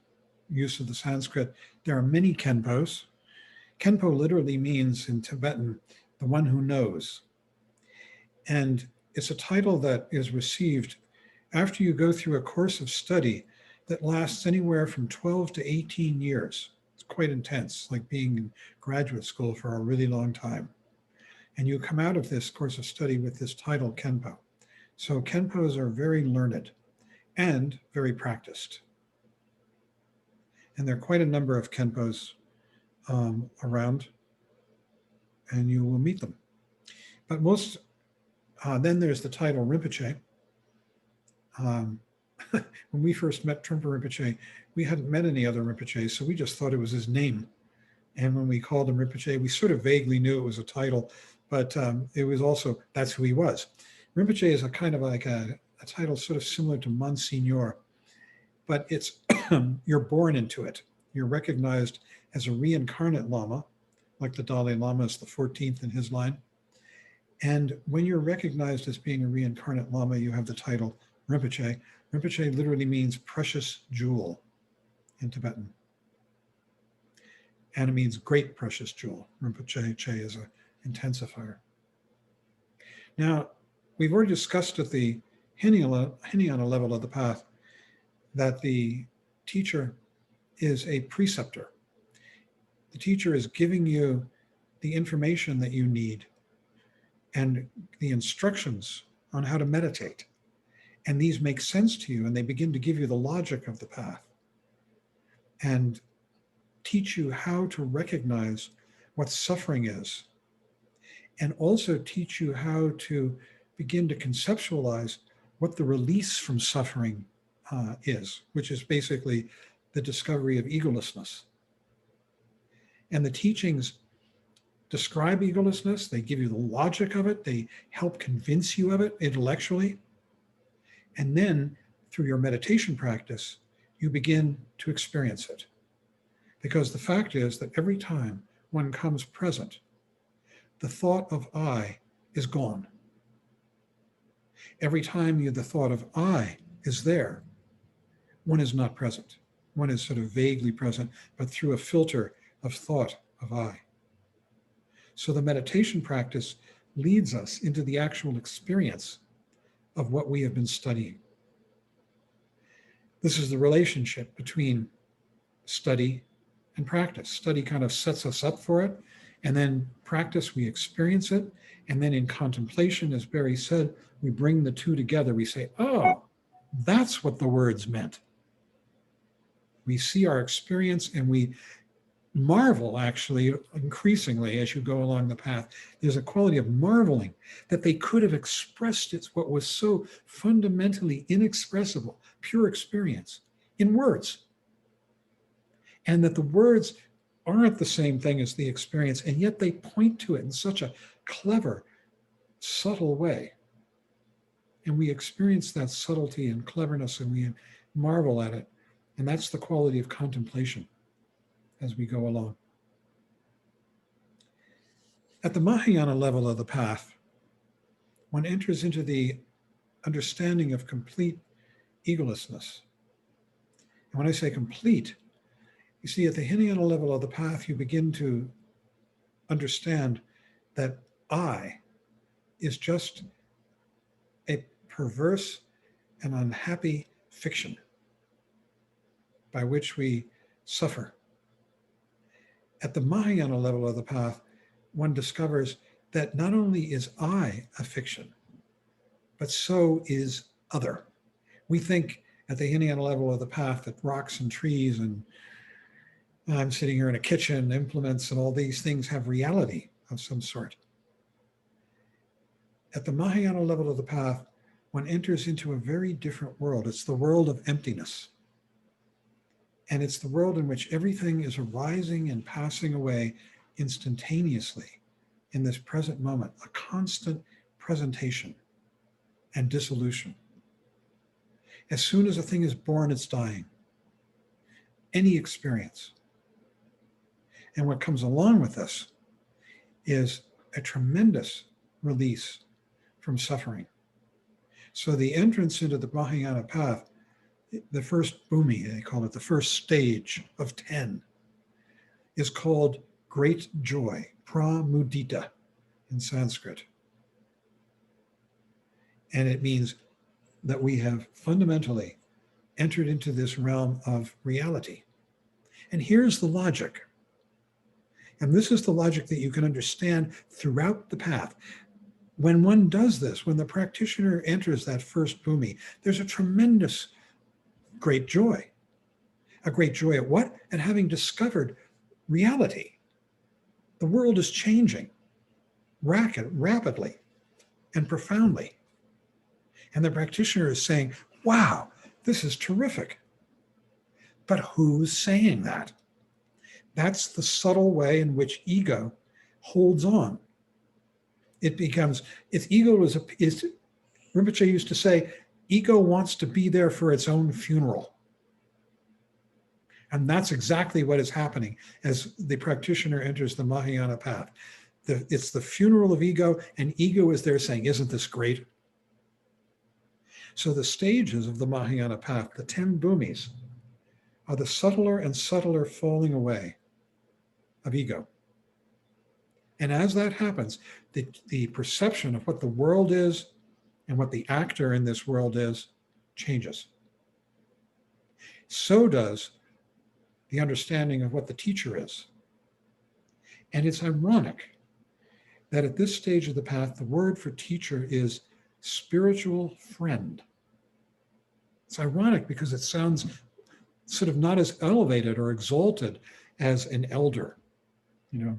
use of the Sanskrit. There are many Kenpos. Kenpo literally means in Tibetan, the one who knows. And it's a title that is received after you go through a course of study that lasts anywhere from 12 to 18 years. It's quite intense, like being in graduate school for a really long time. And you come out of this course of study with this title, Kenpo. So Kenpos are very learned and very practiced. And there are quite a number of Kenpos around, and you will meet them. But then there's the title Rinpoche. When we first met Trungpa Rinpoche, we hadn't met any other Rinpoche, so we just thought it was his name. And when we called him Rinpoche, we sort of vaguely knew it was a title, but it was also, that's who he was. Rinpoche is a kind of like a title sort of similar to Monsignor, but it's, you're born into it. You're recognized as a reincarnate Lama, like the Dalai Lama is the 14th in his line. And when you're recognized as being a reincarnate Lama, you have the title Rinpoche. Rinpoche literally means precious jewel in Tibetan. And it means great precious jewel. Rinpoche is an intensifier. Now, we've already discussed at the Hinayana level of the path that the teacher is a preceptor. The teacher is giving you the information that you need and the instructions on how to meditate. And these make sense to you, and they begin to give you the logic of the path and teach you how to recognize what suffering is, and also teach you how to begin to conceptualize what the release from suffering is, which is basically the discovery of egolessness. And the teachings describe egolessness, they give you the logic of it, they help convince you of it intellectually. And then through your meditation practice, you begin to experience it. Because the fact is that every time one comes present, the thought of I is gone. Every time the thought of I is there, one is not present. One is sort of vaguely present, but through a filter of thought of I. So the meditation practice leads us into the actual experience of what we have been studying. This is the relationship between study and practice. Study kind of sets us up for it, and then practice, we experience it, and then in contemplation, as Barry said, we bring the two together. We say, oh, that's what the words meant. We see our experience and we marvel, actually, increasingly as you go along the path. There's a quality of marveling that they could have expressed it, what was so fundamentally inexpressible, pure experience, in words. And that the words aren't the same thing as the experience, and yet they point to it in such a clever, subtle way. And we experience that subtlety and cleverness, and we marvel at it. And that's the quality of contemplation as we go along. At the Mahayana level of the path, one enters into the understanding of complete egolessness. And when I say complete, you see, at the Hinayana level of the path, you begin to understand that I is just a perverse and unhappy fiction by which we suffer. At the Mahayana level of the path, one discovers that not only is I a fiction, but so is other. We think at the Hinayana level of the path that rocks and trees and I'm sitting here in a kitchen, implements and all these things have reality of some sort. At the Mahayana level of the path, one enters into a very different world. It's the world of emptiness. And it's the world in which everything is arising and passing away instantaneously in this present moment, a constant presentation and dissolution. As soon as a thing is born, it's dying. Any experience. And what comes along with this is a tremendous release from suffering. So the entrance into the Mahayana path, the first bhumi, they call it the first stage of 10, is called great joy, pramudita in Sanskrit. And it means that we have fundamentally entered into this realm of reality. And here's the logic. And this is the logic that you can understand throughout the path. When one does this, when the practitioner enters that first bhumi, there's a tremendous great joy. A great joy at what? At having discovered reality. The world is changing rapidly and profoundly. And the practitioner is saying, wow, this is terrific. But who's saying that? That's the subtle way in which ego holds on. It becomes, its ego is Rinpoche used to say, ego wants to be there for its own funeral. And that's exactly what is happening as the practitioner enters the Mahayana path. It's the funeral of ego, and ego is there saying, isn't this great? So the stages of the Mahayana path, the 10 bhumis, are the subtler and subtler falling away of ego. And as that happens, the perception of what the world is and what the actor in this world is changes. So does the understanding of what the teacher is. And it's ironic that at this stage of the path, the word for teacher is spiritual friend. It's ironic because it sounds sort of not as elevated or exalted as an elder, you know.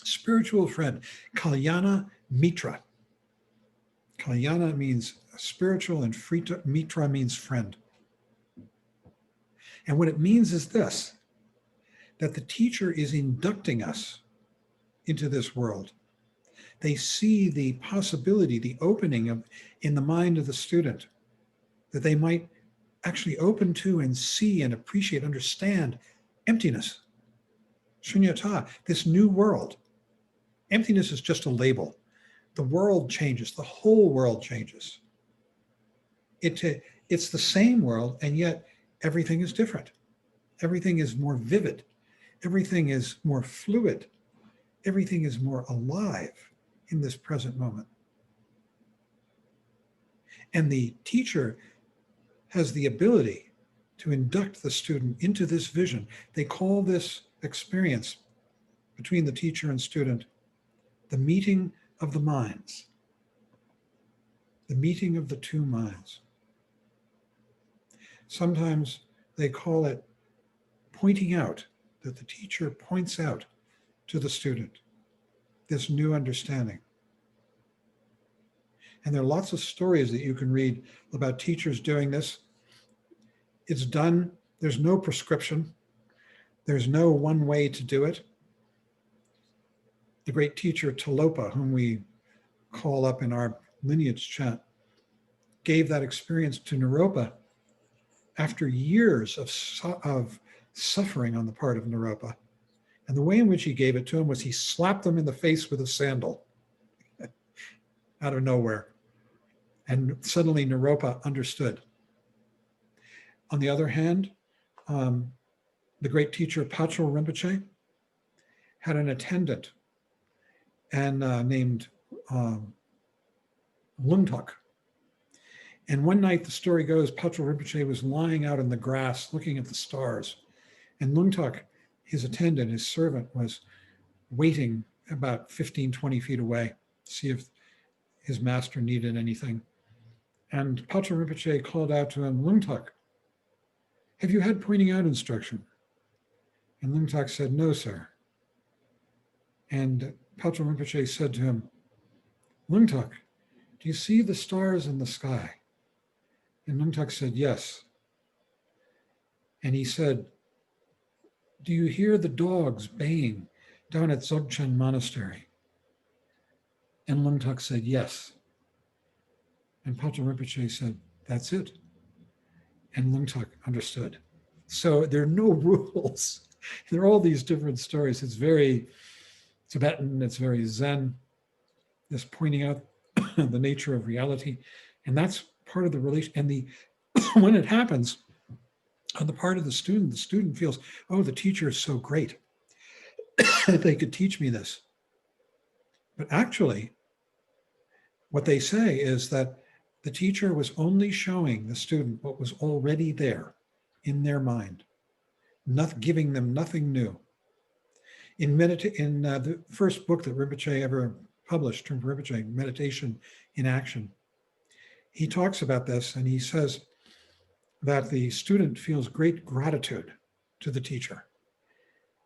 Spiritual friend, kalyana mitra. Kalyana means spiritual and mitra means friend. And what it means is this, that the teacher is inducting us into this world. They see the possibility, the opening in the mind of the student, that they might actually open to and see and appreciate, understand emptiness, shunyata, this new world. Emptiness is just a label. the world changes, the whole world changes. It's the same world, and yet everything is different. Everything is more vivid. Everything is more fluid. Everything is more alive in this present moment. And the teacher has the ability to induct the student into this vision. They call this experience between the teacher and student the meeting of the minds, the meeting of the two minds. Sometimes they call it pointing out, that the teacher points out to the student this new understanding. And there are lots of stories that you can read about teachers doing this. It's done, there's no prescription. There's no one way to do it. The great teacher Talopa, whom we call up in our lineage chat, gave that experience to Naropa after years of suffering on the part of Naropa. And the way in which he gave it to him was he slapped him in the face with a sandal out of nowhere. And suddenly Naropa understood. On the other hand, the great teacher Patrul Rinpoche had an attendant and named Lungtok. And one night, the story goes, Patrul Rinpoche was lying out in the grass looking at the stars. And Lungtok, his attendant, his servant, was waiting about 15, 20 feet away to see if his master needed anything. And Patrul Rinpoche called out to him, Lungtok, have you had pointing out instruction? And Lungtok said, no, sir. And Patrul Rinpoche said to him, Lungtok, do you see the stars in the sky? And Lungtok said, yes. And he said, do you hear the dogs baying down at Dzogchen Monastery? And Lungtok said, yes. And Patrul Rinpoche said, that's it. And Lungtok understood. So there are no rules. There are all these different stories. It's very Tibetan, it's very Zen, this pointing out the nature of reality. And that's part of the relation. And when it happens on the part of the student feels, oh, the teacher is so great. They could teach me this. But actually, what they say is that the teacher was only showing the student what was already there in their mind, not giving them nothing new. In the first book that Rinpoche ever published, Trungpa Rinpoche, Meditation in Action, he talks about this and he says that the student feels great gratitude to the teacher.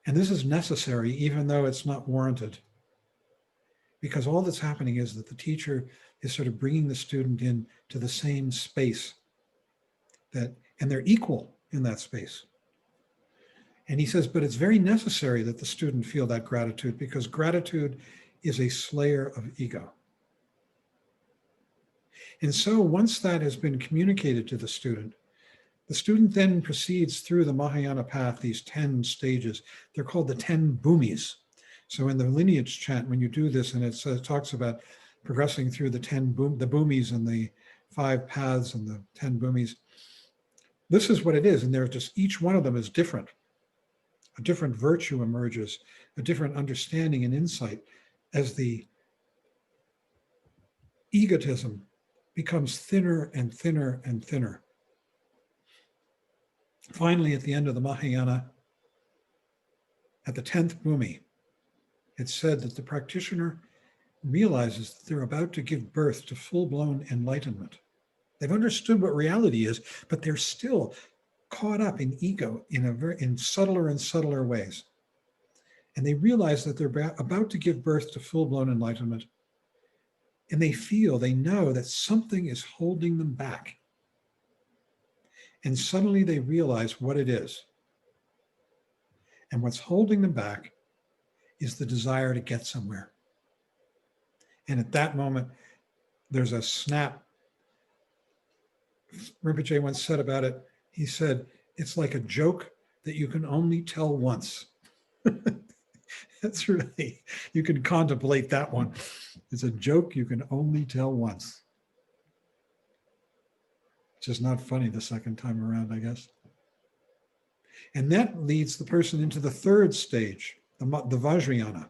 And this is necessary even though it's not warranted. Because all that's happening is that the teacher is sort of bringing the student in to the same space, and they're equal in that space. And he says, but it's very necessary that the student feel that gratitude because gratitude is a slayer of ego. And so once that has been communicated to the student then proceeds through the Mahayana path, these 10 stages. They're called the 10 bhumis. So in the lineage chant, when you do this, and it talks about progressing through the 10 the bhumis and the 5 paths and the 10 bhumis, this is what it is. And they're just, each one of them is different. A different virtue emerges, a different understanding and insight as the egotism becomes thinner and thinner and thinner. Finally, at the end of the Mahayana, at the 10th bhumi, it's said that the practitioner realizes that they're about to give birth to full-blown enlightenment. They've understood what reality is, but they're still caught up in ego in subtler and subtler ways. And they realize that they're about to give birth to full-blown enlightenment. And they know that something is holding them back. And suddenly they realize what it is. And what's holding them back is the desire to get somewhere. And at that moment, there's a snap. Rinpoche once said about it, he said, it's like a joke that you can only tell once. That's really, you can contemplate that one. It's a joke you can only tell once. It's just not funny the second time around, I guess. And that leads the person into the third stage, the Vajrayana.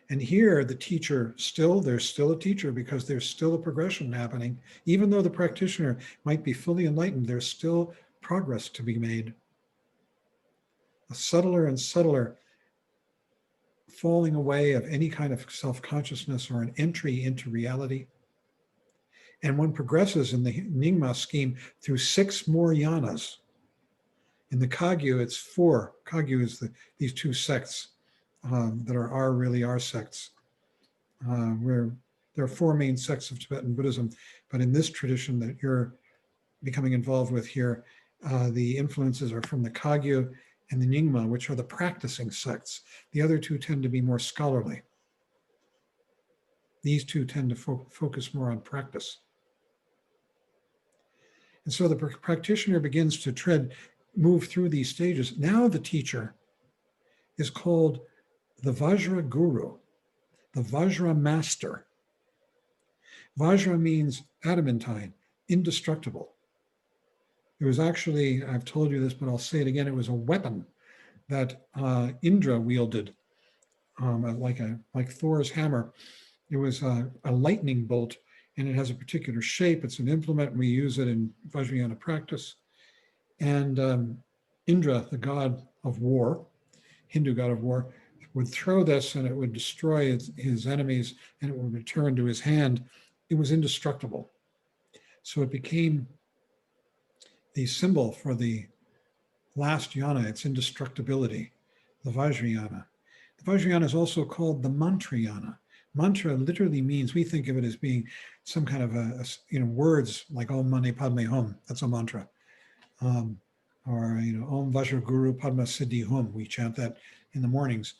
And here the teacher there's still a teacher because there's still a progression happening. Even though the practitioner might be fully enlightened, there's still progress to be made. A subtler and subtler falling away of any kind of self-consciousness or an entry into reality. And one progresses in the Nyingma scheme through 6 more yanas. In the Kagyu, it's 4. Kagyu is these 2 sects that are really our sects. Where there are 4 main sects of Tibetan Buddhism, but in this tradition that you're becoming involved with here, the influences are from the Kagyu and the Nyingma, which are the practicing sects. The other 2 tend to be more scholarly. These 2 tend to focus more on practice. And so the practitioner begins to move through these stages. Now the teacher is called the Vajra Guru, the Vajra Master. Vajra means adamantine, indestructible. It was actually, I've told you this, but I'll say it again, it was a weapon that Indra wielded, like Thor's hammer. It was a lightning bolt, and it has a particular shape. It's an implement, and we use it in Vajrayana practice. And Indra, the god of war, Hindu god of war, would throw this and it would destroy his enemies and it would return to his hand. It was indestructible. So it became the symbol for the last yana, its indestructibility, the Vajrayana. The Vajrayana is also called the Mantrayana. Mantra literally means, we think of it as being some kind of words like Om Mani Padme Hum. That's a mantra. Or Om Vajra Guru Padma Siddhi Hum. We chant that in the mornings.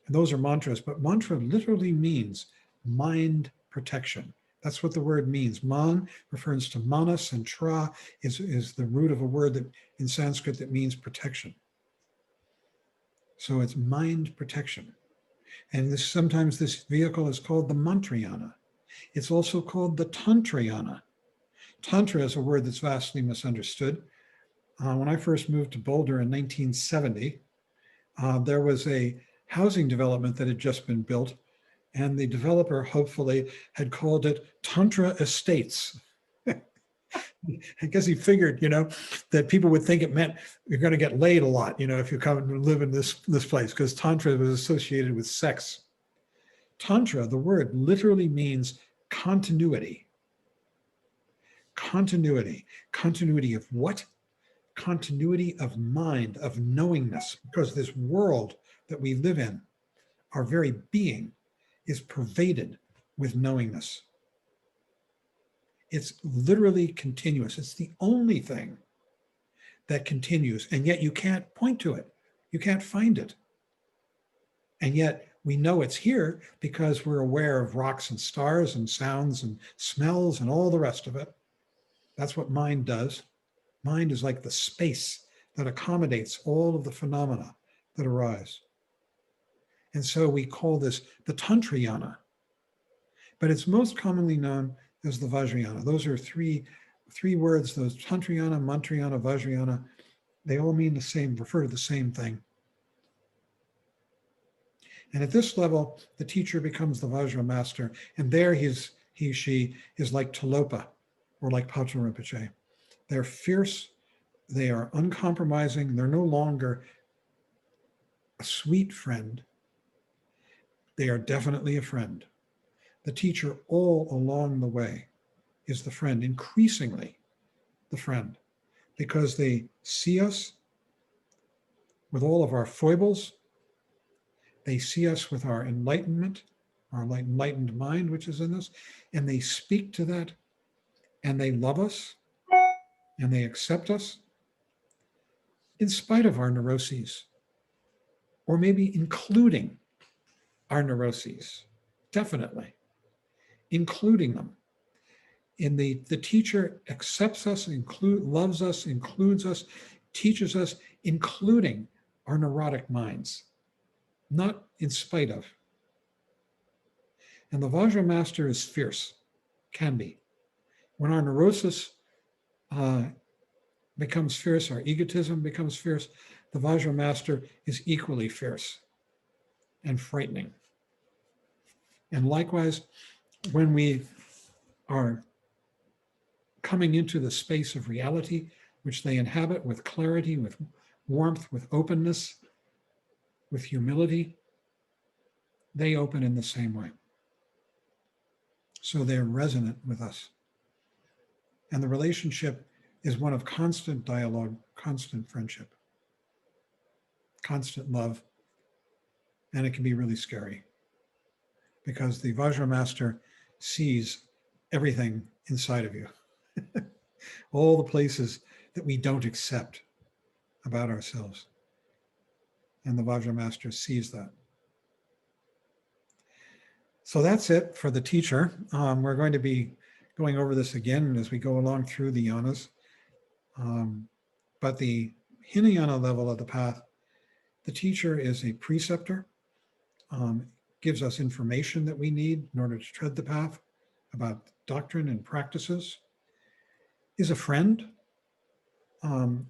And those are mantras, but mantra literally means mind protection. That's what the word means. Man refers to manas, and tra is the root of a word that in Sanskrit that means protection. So it's mind protection. And sometimes this vehicle is called the Mantrayana. It's also called the Tantrayana. Tantra is a word that's vastly misunderstood. When I first moved to Boulder in 1970, there was a housing development that had just been built, and the developer hopefully had called it Tantra Estates. I guess he figured, that people would think it meant you're going to get laid a lot, if you come and live in this place, because Tantra was associated with sex. Tantra, the word, literally means continuity. Continuity. Continuity of what? Continuity of mind, of knowingness, because this world that we live in, our very being, is pervaded with knowingness. It's literally continuous. It's the only thing that continues, and yet you can't point to it. You can't find it. And yet we know it's here because we're aware of rocks and stars and sounds and smells and all the rest of it. That's what mind does. Mind is like the space that accommodates all of the phenomena that arise. And so we call this the Tantrayana. But it's most commonly known as the Vajrayana. Those are three words, those Tantrayana, Mantrayana, Vajrayana. They all mean the same, refer to the same thing. And at this level, the teacher becomes the Vajra master. And there she is like Tilopa or like Patrul Rinpoche. They're fierce, they are uncompromising, they're no longer a sweet friend. They are definitely a friend. The teacher all along the way is the friend, increasingly the friend, because they see us with all of our foibles. They see us with our enlightenment, our enlightened mind, which is in us, and they speak to that, and they love us, and they accept us in spite of our neuroses, or maybe including our neuroses, definitely, including them. And the teacher accepts us, loves us, includes us, teaches us, including our neurotic minds. not in spite of. And the Vajra master is fierce, can be. When our neurosis becomes fierce, our egotism becomes fierce, the Vajra master is equally fierce and frightening. And likewise, when we are coming into the space of reality, which they inhabit with clarity, with warmth, with openness, with humility, they open in the same way. So they're resonant with us. And the relationship is one of constant dialogue, constant friendship, constant love. And it can be really scary because the Vajra master sees everything inside of you, all the places that we don't accept about ourselves. And the Vajra master sees that. So that's it for the teacher. We're going to be going over this again as we go along through the yanas. But the Hinayana level of the path, the teacher is a preceptor, gives us information that we need in order to tread the path about doctrine and practices, is a friend, and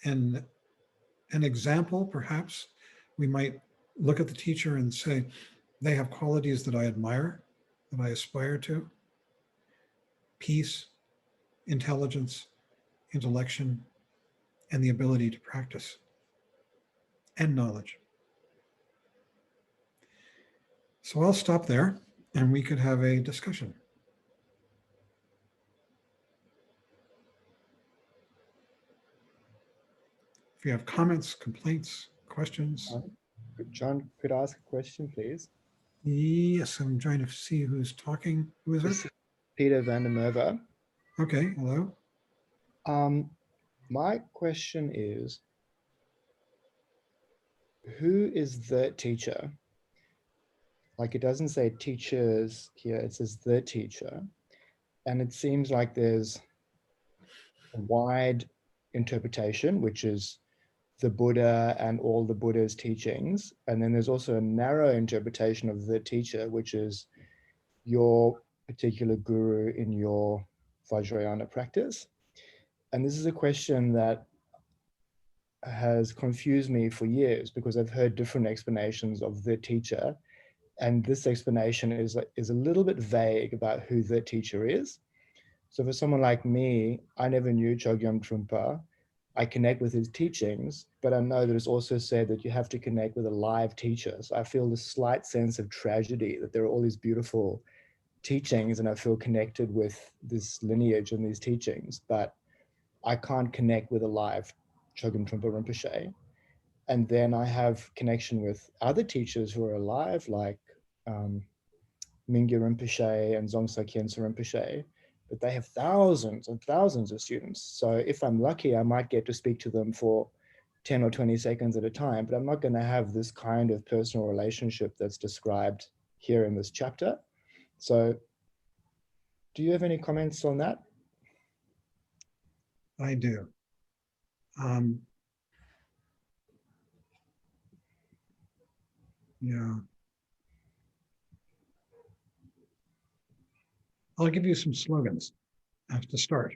an example, perhaps. We might look at the teacher and say, they have qualities that I admire, that I aspire to: peace, intelligence, intellection, and the ability to practice, and knowledge. So I'll stop there and we could have a discussion. If you have comments, complaints, questions. John, could I ask a question, please? Yes, I'm trying to see who's talking. Who is This it? is Peter van der Merwe. Okay, hello. My question is, who is the teacher? Like, it doesn't say teachers here, it says the teacher. And it seems like there's a wide interpretation, which is the Buddha and all the Buddha's teachings. And then there's also a narrow interpretation of the teacher, which is your particular guru in your Vajrayana practice. And this is a question that has confused me for years because I've heard different explanations of the teacher. And this explanation is a little bit vague about who the teacher is. So for someone like me, I never knew Chogyam Trungpa. I connect with his teachings, but I know that it's also said that you have to connect with a live teacher. So I feel this slight sense of tragedy that there are all these beautiful teachings and I feel connected with this lineage and these teachings, but I can't connect with a live Chogyam Trungpa Rinpoche. And then I have connection with other teachers who are alive, like Mingya Rinpoche and Dzongsa Khyentse Rinpoche, but they have thousands and thousands of students. So if I'm lucky, I might get to speak to them for 10 or 20 seconds at a time, but I'm not going to have this kind of personal relationship that's described here in this chapter. So do you have any comments on that? I do. Yeah. I'll give you some slogans to start.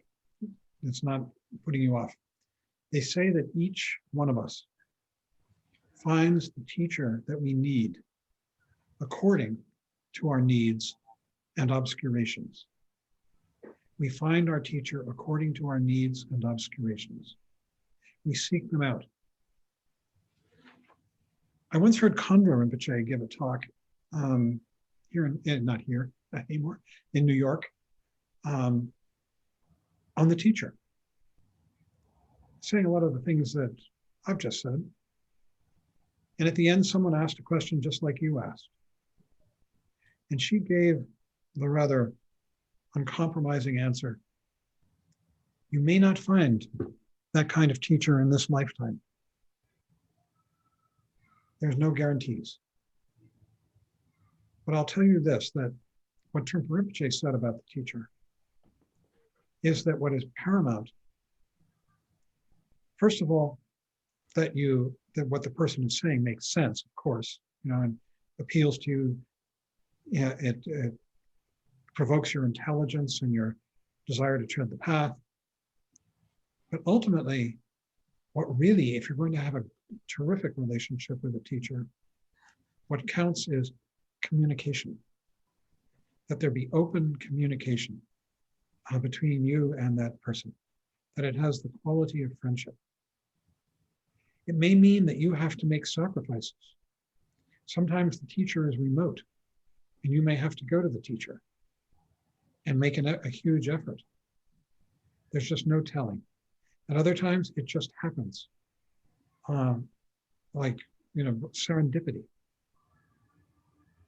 It's not putting you off. They say that each one of us finds the teacher that we need according to our needs and obscurations. We find our teacher according to our needs and obscurations. We seek them out. I once heard Khandra Rinpoche give a talk not here anymore, in New York, on the teacher, saying a lot of the things that I've just said. And at the end, someone asked a question just like you asked. And she gave the rather uncompromising answer: you may not find that kind of teacher in this lifetime. There's no guarantees. But I'll tell you this, that what Trungpa Rinpoche said about the teacher is that what is paramount, first of all, that what the person is saying makes sense, of course, and appeals to you. Yeah, it provokes your intelligence and your desire to tread the path. But ultimately, what really, if you're going to have a terrific relationship with a teacher, what counts is communication. That there be open communication between you and that person, that it has the quality of friendship. It may mean that you have to make sacrifices. Sometimes the teacher is remote, and you may have to go to the teacher and make a huge effort. There's just no telling. At other times, it just happens, like serendipity.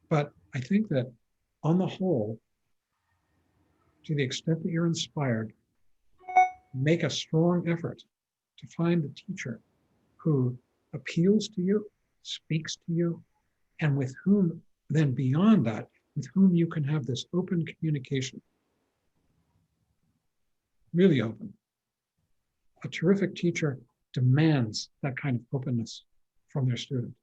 But I think that on the whole, to the extent that you're inspired, make a strong effort to find a teacher who appeals to you, speaks to you, and with whom, then beyond that, with whom you can have this open communication. Really open. A terrific teacher demands that kind of openness from their student.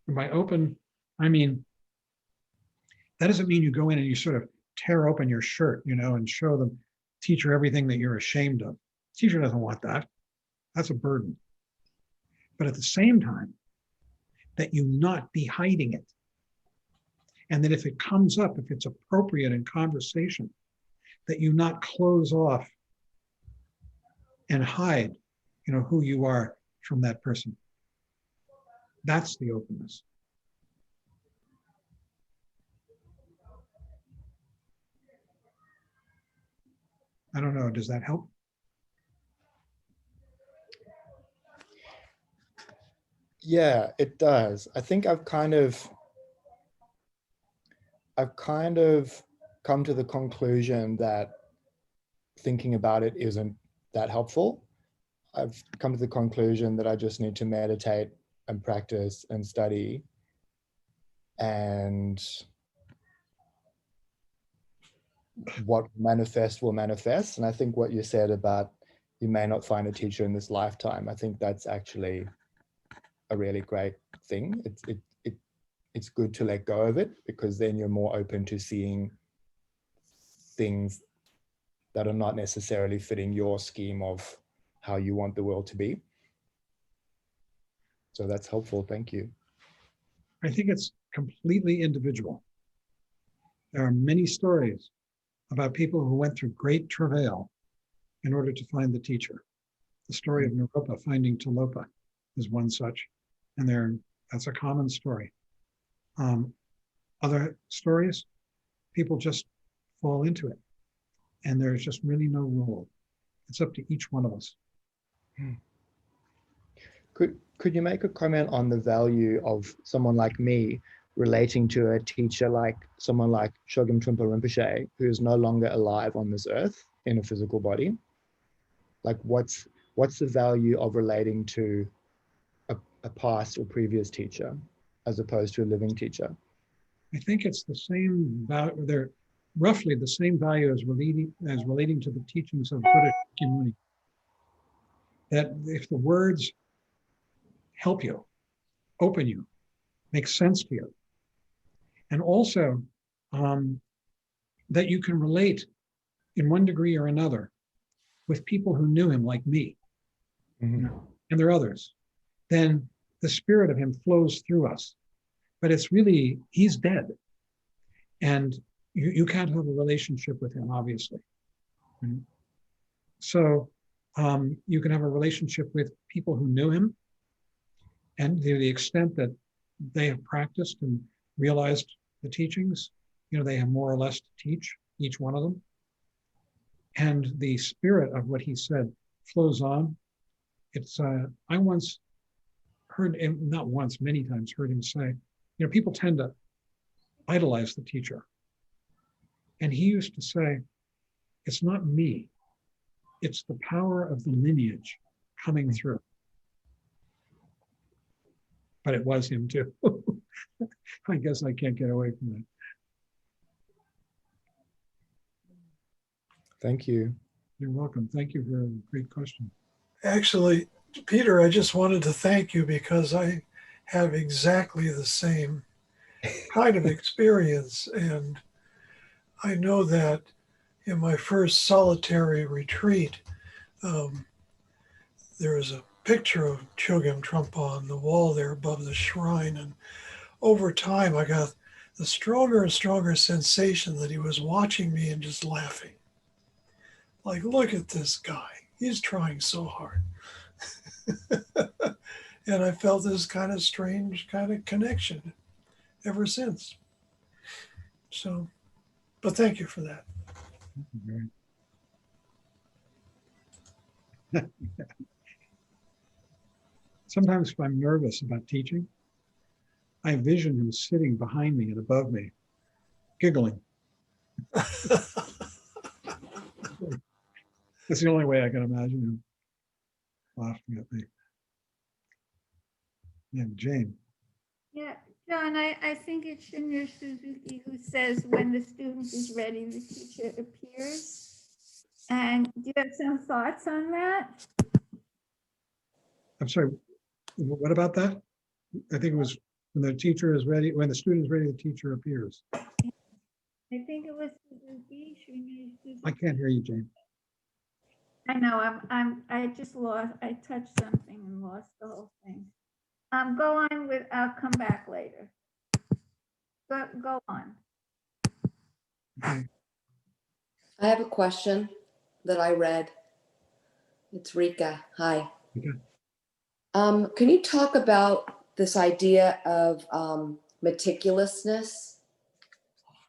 And by open, I mean, that doesn't mean you go in and you sort of tear open your shirt, and show the teacher everything that you're ashamed of. Teacher doesn't want that. That's a burden. But at the same time, that you not be hiding it. And that if it comes up, if it's appropriate in conversation, that you not close off and hide, who you are from that person. That's the openness. I don't know, does that help? Yeah, it does. I think I've kind of come to the conclusion that thinking about it isn't that helpful. I've come to the conclusion that I just need to meditate and practice and study, and what manifest will manifest. And I think what you said about you may not find a teacher in this lifetime, I think that's actually a really great thing. It's good to let go of it, because then you're more open to seeing things that are not necessarily fitting your scheme of how you want the world to be. So that's helpful. Thank you. I think it's completely individual. There are many stories about people who went through great travail in order to find the teacher. The story of Naropa finding Tilopa is one such, and that's a common story. Other stories, people just fall into it, and there's just really no rule. It's up to each one of us. Could you make a comment on the value of someone like me relating to a teacher like someone like Shogam Trungpa Rinpoche, who is no longer alive on this earth in a physical body? Like, what's the value of relating to a past or previous teacher as opposed to a living teacher? I think it's the same value. They're roughly the same value as relating to the teachings of Buddha Shakyamuni. That if the words help you, open you, make sense to you, and also that you can relate in one degree or another with people who knew him like me, and there are others, then the spirit of him flows through us. But it's really, he's dead. And you can't have a relationship with him, obviously. So you can have a relationship with people who knew him, and to the extent that they have practiced and realized the teachings, they have more or less to teach, each one of them. And the spirit of what he said flows on. It's, I once heard him, not once, many times heard him say, people tend to idolize the teacher. And he used to say, it's not me, it's the power of the lineage coming through. But it was him too. I guess I can't get away from that. Thank you. You're welcome. Thank you for a great question. Actually, Peter, I just wanted to thank you because I have exactly the same kind of experience. And I know that in my first solitary retreat, there was a picture of Chogyam Trungpa on the wall there above the shrine. And over time, I got the stronger and stronger sensation that he was watching me and just laughing. Like, look at this guy. He's trying so hard. And I felt this kind of strange kind of connection ever since. So, but thank you for that. Sometimes if I'm nervous about teaching, I envision him sitting behind me and above me, giggling. That's the only way I can imagine him laughing at me. Yeah, Jane. Yeah, John, I think it's Shinra Suzuki who says when the student is ready, the teacher appears. And do you have some thoughts on that? I'm sorry, what about that? I think it was when the teacher is ready, when the student is ready, the teacher appears. I think it was Suzuki, Shinra Suzuki. I can't hear you, Jane. I know, I just lost, I touched something and lost the whole thing. Go on with, I'll come back later. Go on. Okay. I have a question that I read. It's Rika. Hi. Okay. Can you talk about this idea of meticulousness?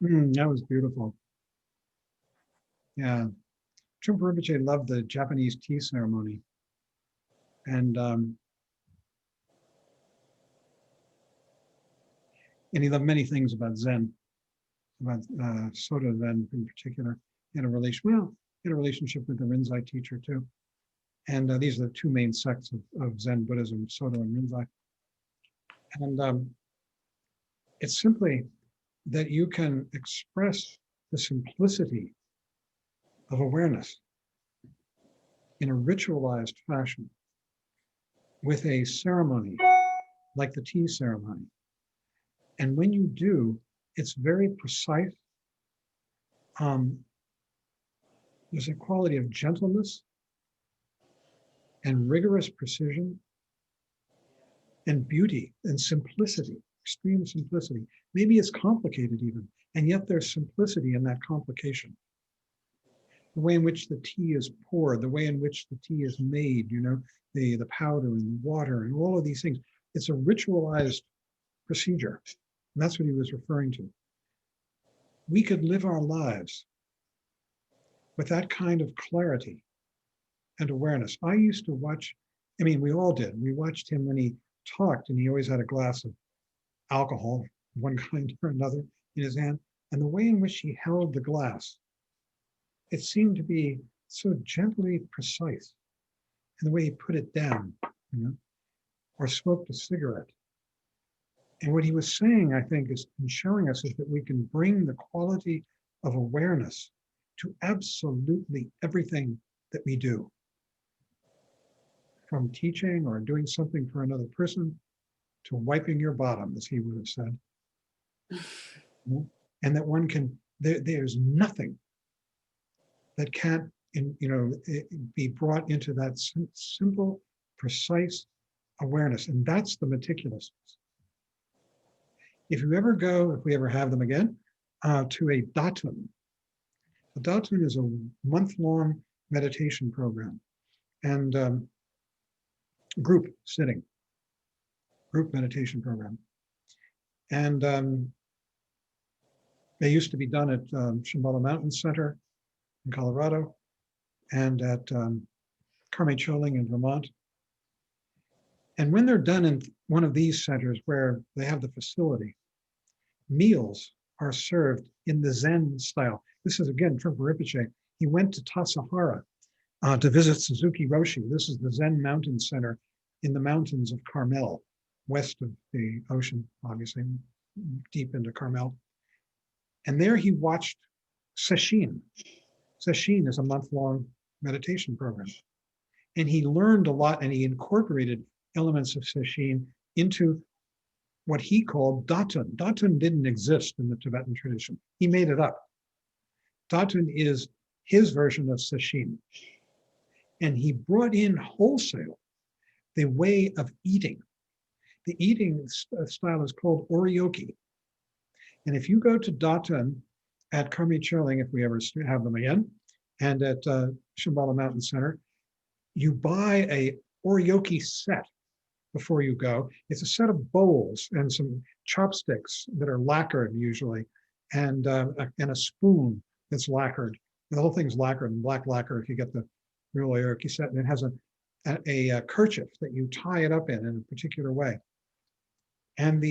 That was beautiful. Yeah. Trungpa Rinpoche loved the Japanese tea ceremony. And he loved many things about Zen, about Soto Zen in particular. He had a relationship with the Rinzai teacher too. And these are the two main sects of Zen Buddhism, Soto and Rinzai. And it's simply that you can express the simplicity of awareness in a ritualized fashion with a ceremony like the tea ceremony. And when you do, it's very precise. There's a quality of gentleness and rigorous precision and beauty and simplicity, extreme simplicity. Maybe it's complicated even, and yet there's simplicity in that complication. The way in which the tea is poured, the way in which the tea is made, the powder and the water and all of these things. It's a ritualized procedure. And that's what he was referring to. We could live our lives with that kind of clarity and awareness. I used to watch, we all did. We watched him when he talked, and he always had a glass of alcohol, one kind or another, in his hand. And the way in which he held the glass, it seemed to be so gently precise. And the way he put it down, or smoked a cigarette. And what he was saying, I think, is and showing us is that we can bring the quality of awareness to absolutely everything that we do. From teaching or doing something for another person to wiping your bottom, as he would have said. And that one can, there's nothing that can't, be brought into that simple, precise awareness. And that's the meticulousness. If you ever go, if we ever have them again, to a datun. A datun is a month-long meditation program and group sitting, group meditation program. And they used to be done at Shambhala Mountain Center in Colorado and at Karme Choling in Vermont. And when they're done in one of these centers where they have the facility, meals are served in the Zen style. This is, again, Trungpa Rinpoche. He went to Tassajara to visit Suzuki Roshi. This is the Zen Mountain Center in the mountains of Carmel, west of the ocean, obviously, deep into Carmel. And there he watched sesshin. Sesshin is a month-long meditation program. And he learned a lot, and he incorporated elements of Sesshin into what he called Datun. Datun didn't exist in the Tibetan tradition. He made it up. Datun is his version of Sesshin. And he brought in wholesale the way of eating. The eating style is called oryoki. And if you go to Datun at Karmi Churling, if we ever have them again, and at Shambhala Mountain Center, you buy a oryoki set before you go. It's a set of bowls and some chopsticks that are lacquered usually, and a spoon that's lacquered. The whole thing's lacquered, and black lacquer if you get the real oryoki set, and it has a kerchief that you tie it up in a particular way. And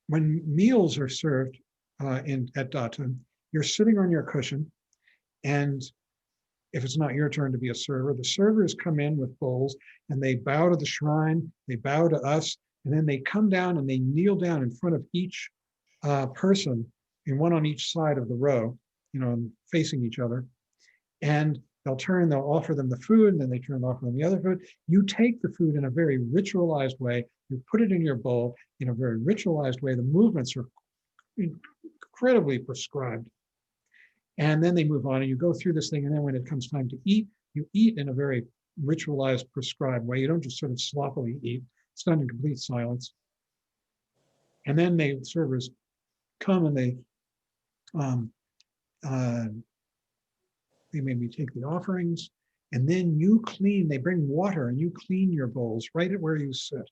when meals are served at Datun, you're sitting on your cushion, and if it's not your turn to be a server, the servers come in with bowls and they bow to the shrine, they bow to us, and then they come down and they kneel down in front of each person, and one on each side of the row, facing each other. And they'll offer them the food, and then they turn to offer them the other food. You take the food in a very ritualized way. You put it in your bowl in a very ritualized way. The movements are incredibly prescribed. And then they move on, and you go through this thing. And then when it comes time to eat, you eat in a very ritualized, prescribed way. You don't just sort of sloppily eat. It's done in complete silence. And then the servers come and they maybe take the offerings, and then they bring water and you clean your bowls right at where you sit.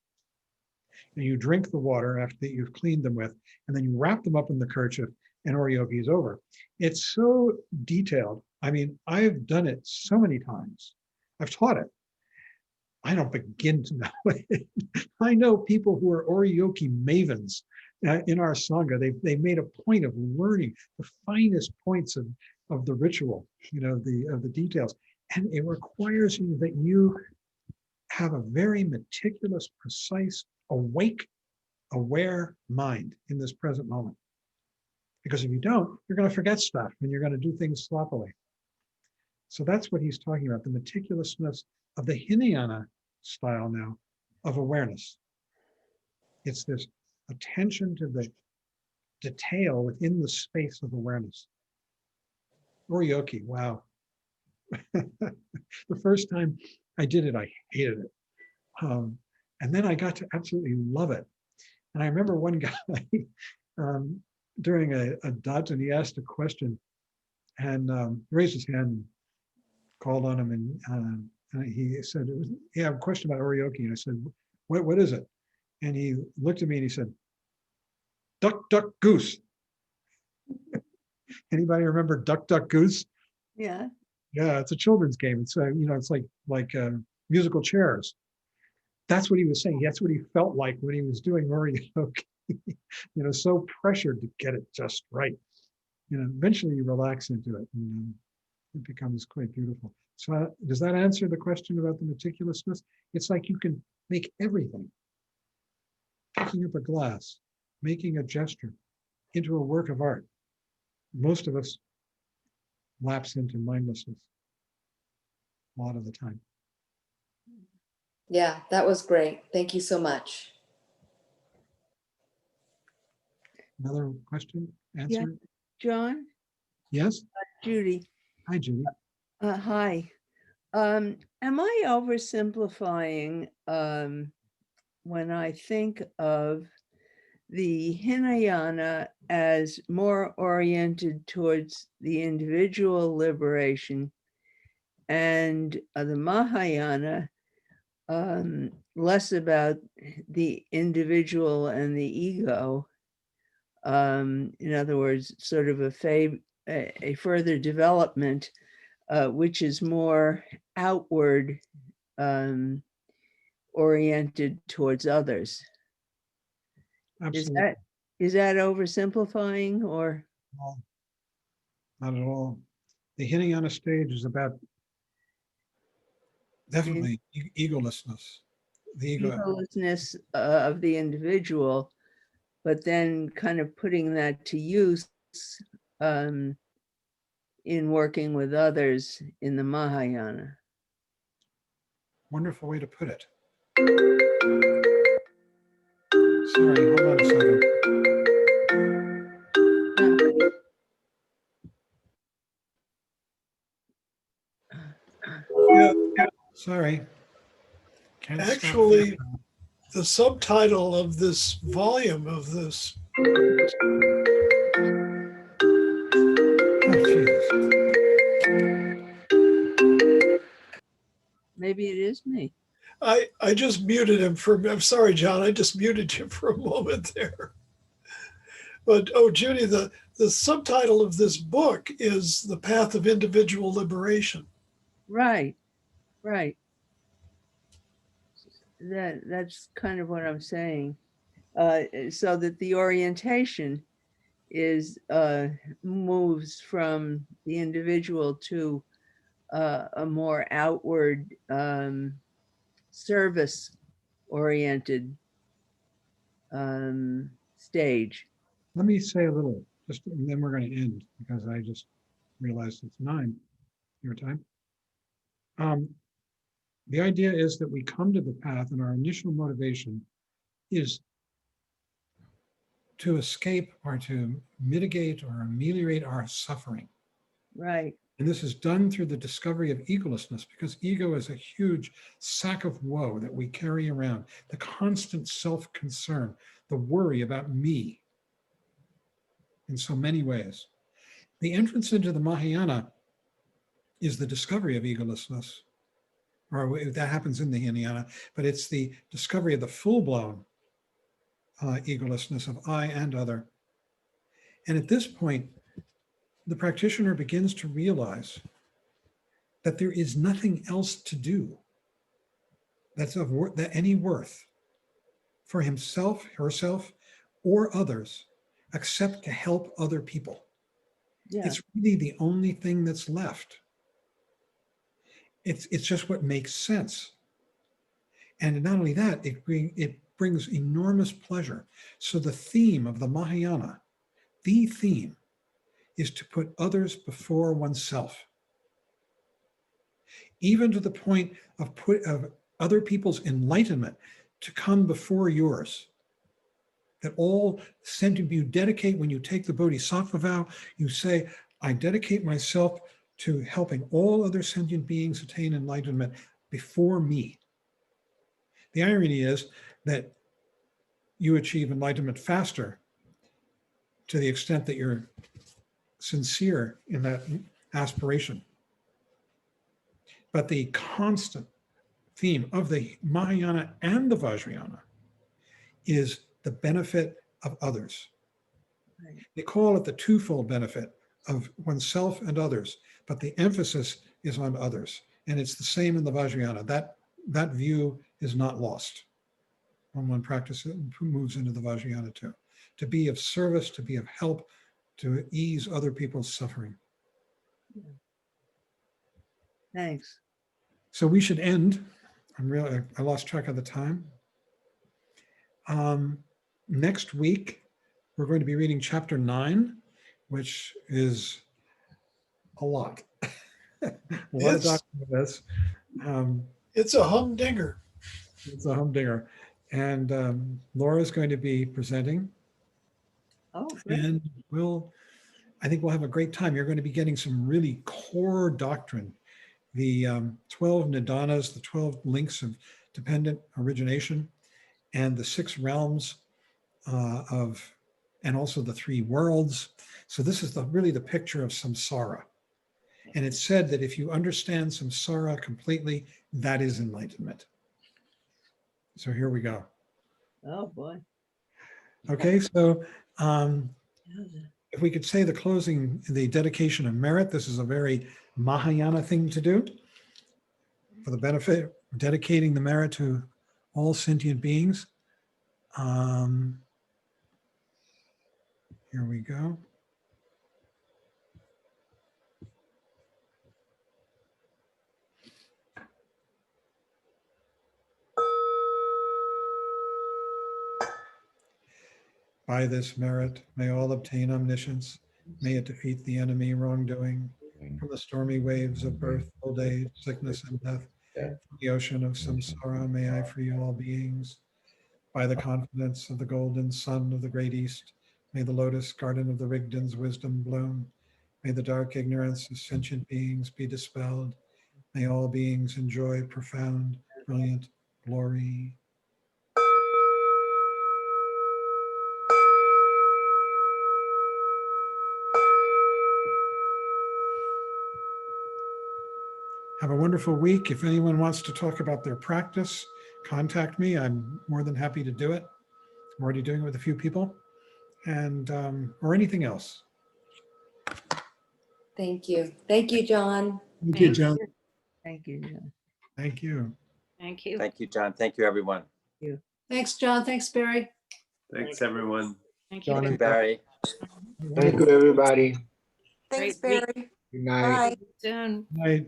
And you drink the water after that you've cleaned them with, and then you wrap them up in the kerchief, and oryoki is over. It's so detailed. I mean, I've done it so many times. I've taught it. I don't begin to know it. I know people who are oryoki mavens in our Sangha. They've made a point of learning the finest points of the ritual, of the details. And it requires you that you have a very meticulous, precise, awake, aware mind in this present moment. Because if you don't, you're going to forget stuff and you're going to do things sloppily. So that's what he's talking about, the meticulousness of the Hinayana style now of awareness. It's this attention to the detail within the space of awareness. Oryoki, wow. The first time I did it, I hated it. And then I got to absolutely love it. And I remember one guy during a Datun, he asked a question, and raised his hand and called on him, and he said, I have a question about oryoki. And I said, what is it? And he looked at me and he said, duck, duck, goose. Anybody remember Duck, Duck, Goose? Yeah. Yeah, it's a children's game. It's it's like musical chairs. That's what he was saying. That's what he felt like when he was doing oryoki. So pressured to get it just right. Eventually you relax into it, and it becomes quite beautiful. So does that answer the question about the meticulousness? It's like you can make everything. Picking up a glass, making a gesture into a work of art. Most of us lapse into mindlessness a lot of the time. Yeah, that was great. Thank you so much. Another question? Answer? John? Yes? Judy. Hi, Judy. Hi. Am I oversimplifying when I think of the Hinayana as more oriented towards the individual liberation, and the Mahayana less about the individual and the ego? In other words, sort of a further development, which is more outward oriented towards others. Absolutely. Is that oversimplifying, or? No, not at all. The Hinayana stage is about definitely egolessness. The ego. Egolessness of the individual, but then kind of putting that to use in in working with others in the Mahayana. Wonderful way to put it. Sorry, hold on a second. Yeah, Sorry. Can't stop actually, thinking. the subtitle of this volume of this, Oh, Jesus. Maybe it is me. I just muted him for, I'm sorry, John, I just muted you for a moment there. But, oh, Judy, the subtitle of this book is The Path of Individual Liberation. Right, right. That's kind of what I'm saying. So that the orientation is moves from the individual to a more outward service oriented stage. Let me say a little, just and then we're going to end because I just realized it's 9 your time. The idea is that we come to the path and our initial motivation is to escape or to mitigate or ameliorate our suffering. Right. And this is done through the discovery of egolessness, because ego is a huge sack of woe that we carry around, the constant self-concern, the worry about me in so many ways. The entrance into the Mahayana is the discovery of egolessness, or that happens in the Hinayana, but it's the discovery of the full-blown egolessness of I and other. And at this point, the practitioner begins to realize that there is nothing else to do that's of that any worth for himself, herself, or others, except to help other people. Yeah. It's really the only thing that's left. It's just what makes sense. And not only that, it brings enormous pleasure. So the theme of the Mahayana, the theme, is to put others before oneself, even to the point of other people's enlightenment to come before yours. That all sentient, you dedicate, when you take the Bodhisattva vow, you say, I dedicate myself to helping all other sentient beings attain enlightenment before me. The irony is that you achieve enlightenment faster to the extent that you're sincere in that aspiration. But the constant theme of the Mahayana and the Vajrayana is the benefit of others. Right. They call it the twofold benefit of oneself and others, but the emphasis is on others. And it's the same in the Vajrayana. That view is not lost when one practices, moves into the Vajrayana too. To be of service, to be of help, to ease other people's suffering. Thanks. So we should end. I lost track of the time. Next week, we're going to be reading chapter 9, which is a lot. A lot of documents. It's a humdinger. It's a humdinger. And Laura's going to be presenting. Oh, great. And I think we'll have a great time. You're going to be getting some really core doctrine. The 12 nidanas, the 12 links of dependent origination, and the 6 realms and also the 3 worlds. So this is really the picture of samsara. And it's said that if you understand samsara completely, that is enlightenment. So here we go. Oh boy. Okay, so if we could say the dedication of merit, this is a very Mahayana thing to do for the benefit, dedicating the merit to all sentient beings. Here we go. By this merit, may all obtain omniscience. May it defeat the enemy wrongdoing. from the stormy waves of birth, old age, sickness, and death. Death. From the ocean of samsara, may I free all beings. By the confidence of the golden sun of the great east, may the lotus garden of the Rigdon's wisdom bloom. May the dark ignorance of sentient beings be dispelled. May all beings enjoy profound, brilliant glory. Have a wonderful week. If anyone wants to talk about their practice, contact me. I'm more than happy to do it. I'm already doing it with a few people, and or anything else. Thank you. Thank you, John. Thank you, John. Thank you, John. Thank you. Thank you. Thank you, John. Thank you, everyone. Thanks, John. Thanks, Barry. Thanks, everyone. Thank John Thank you, and Barry. Thank you, everybody. Thanks, Great Barry. Good night. Bye. Soon. Good night,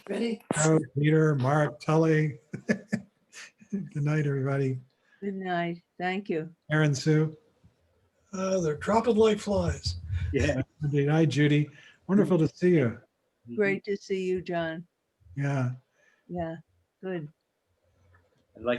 Ready? Joe, Peter, Mark, Tully. Good night, everybody. Good night. Thank you. Aaron, Sue. They're dropping like flies. Yeah. Good night, Judy. Wonderful to see you. Great to see you, John. Yeah. Yeah, good.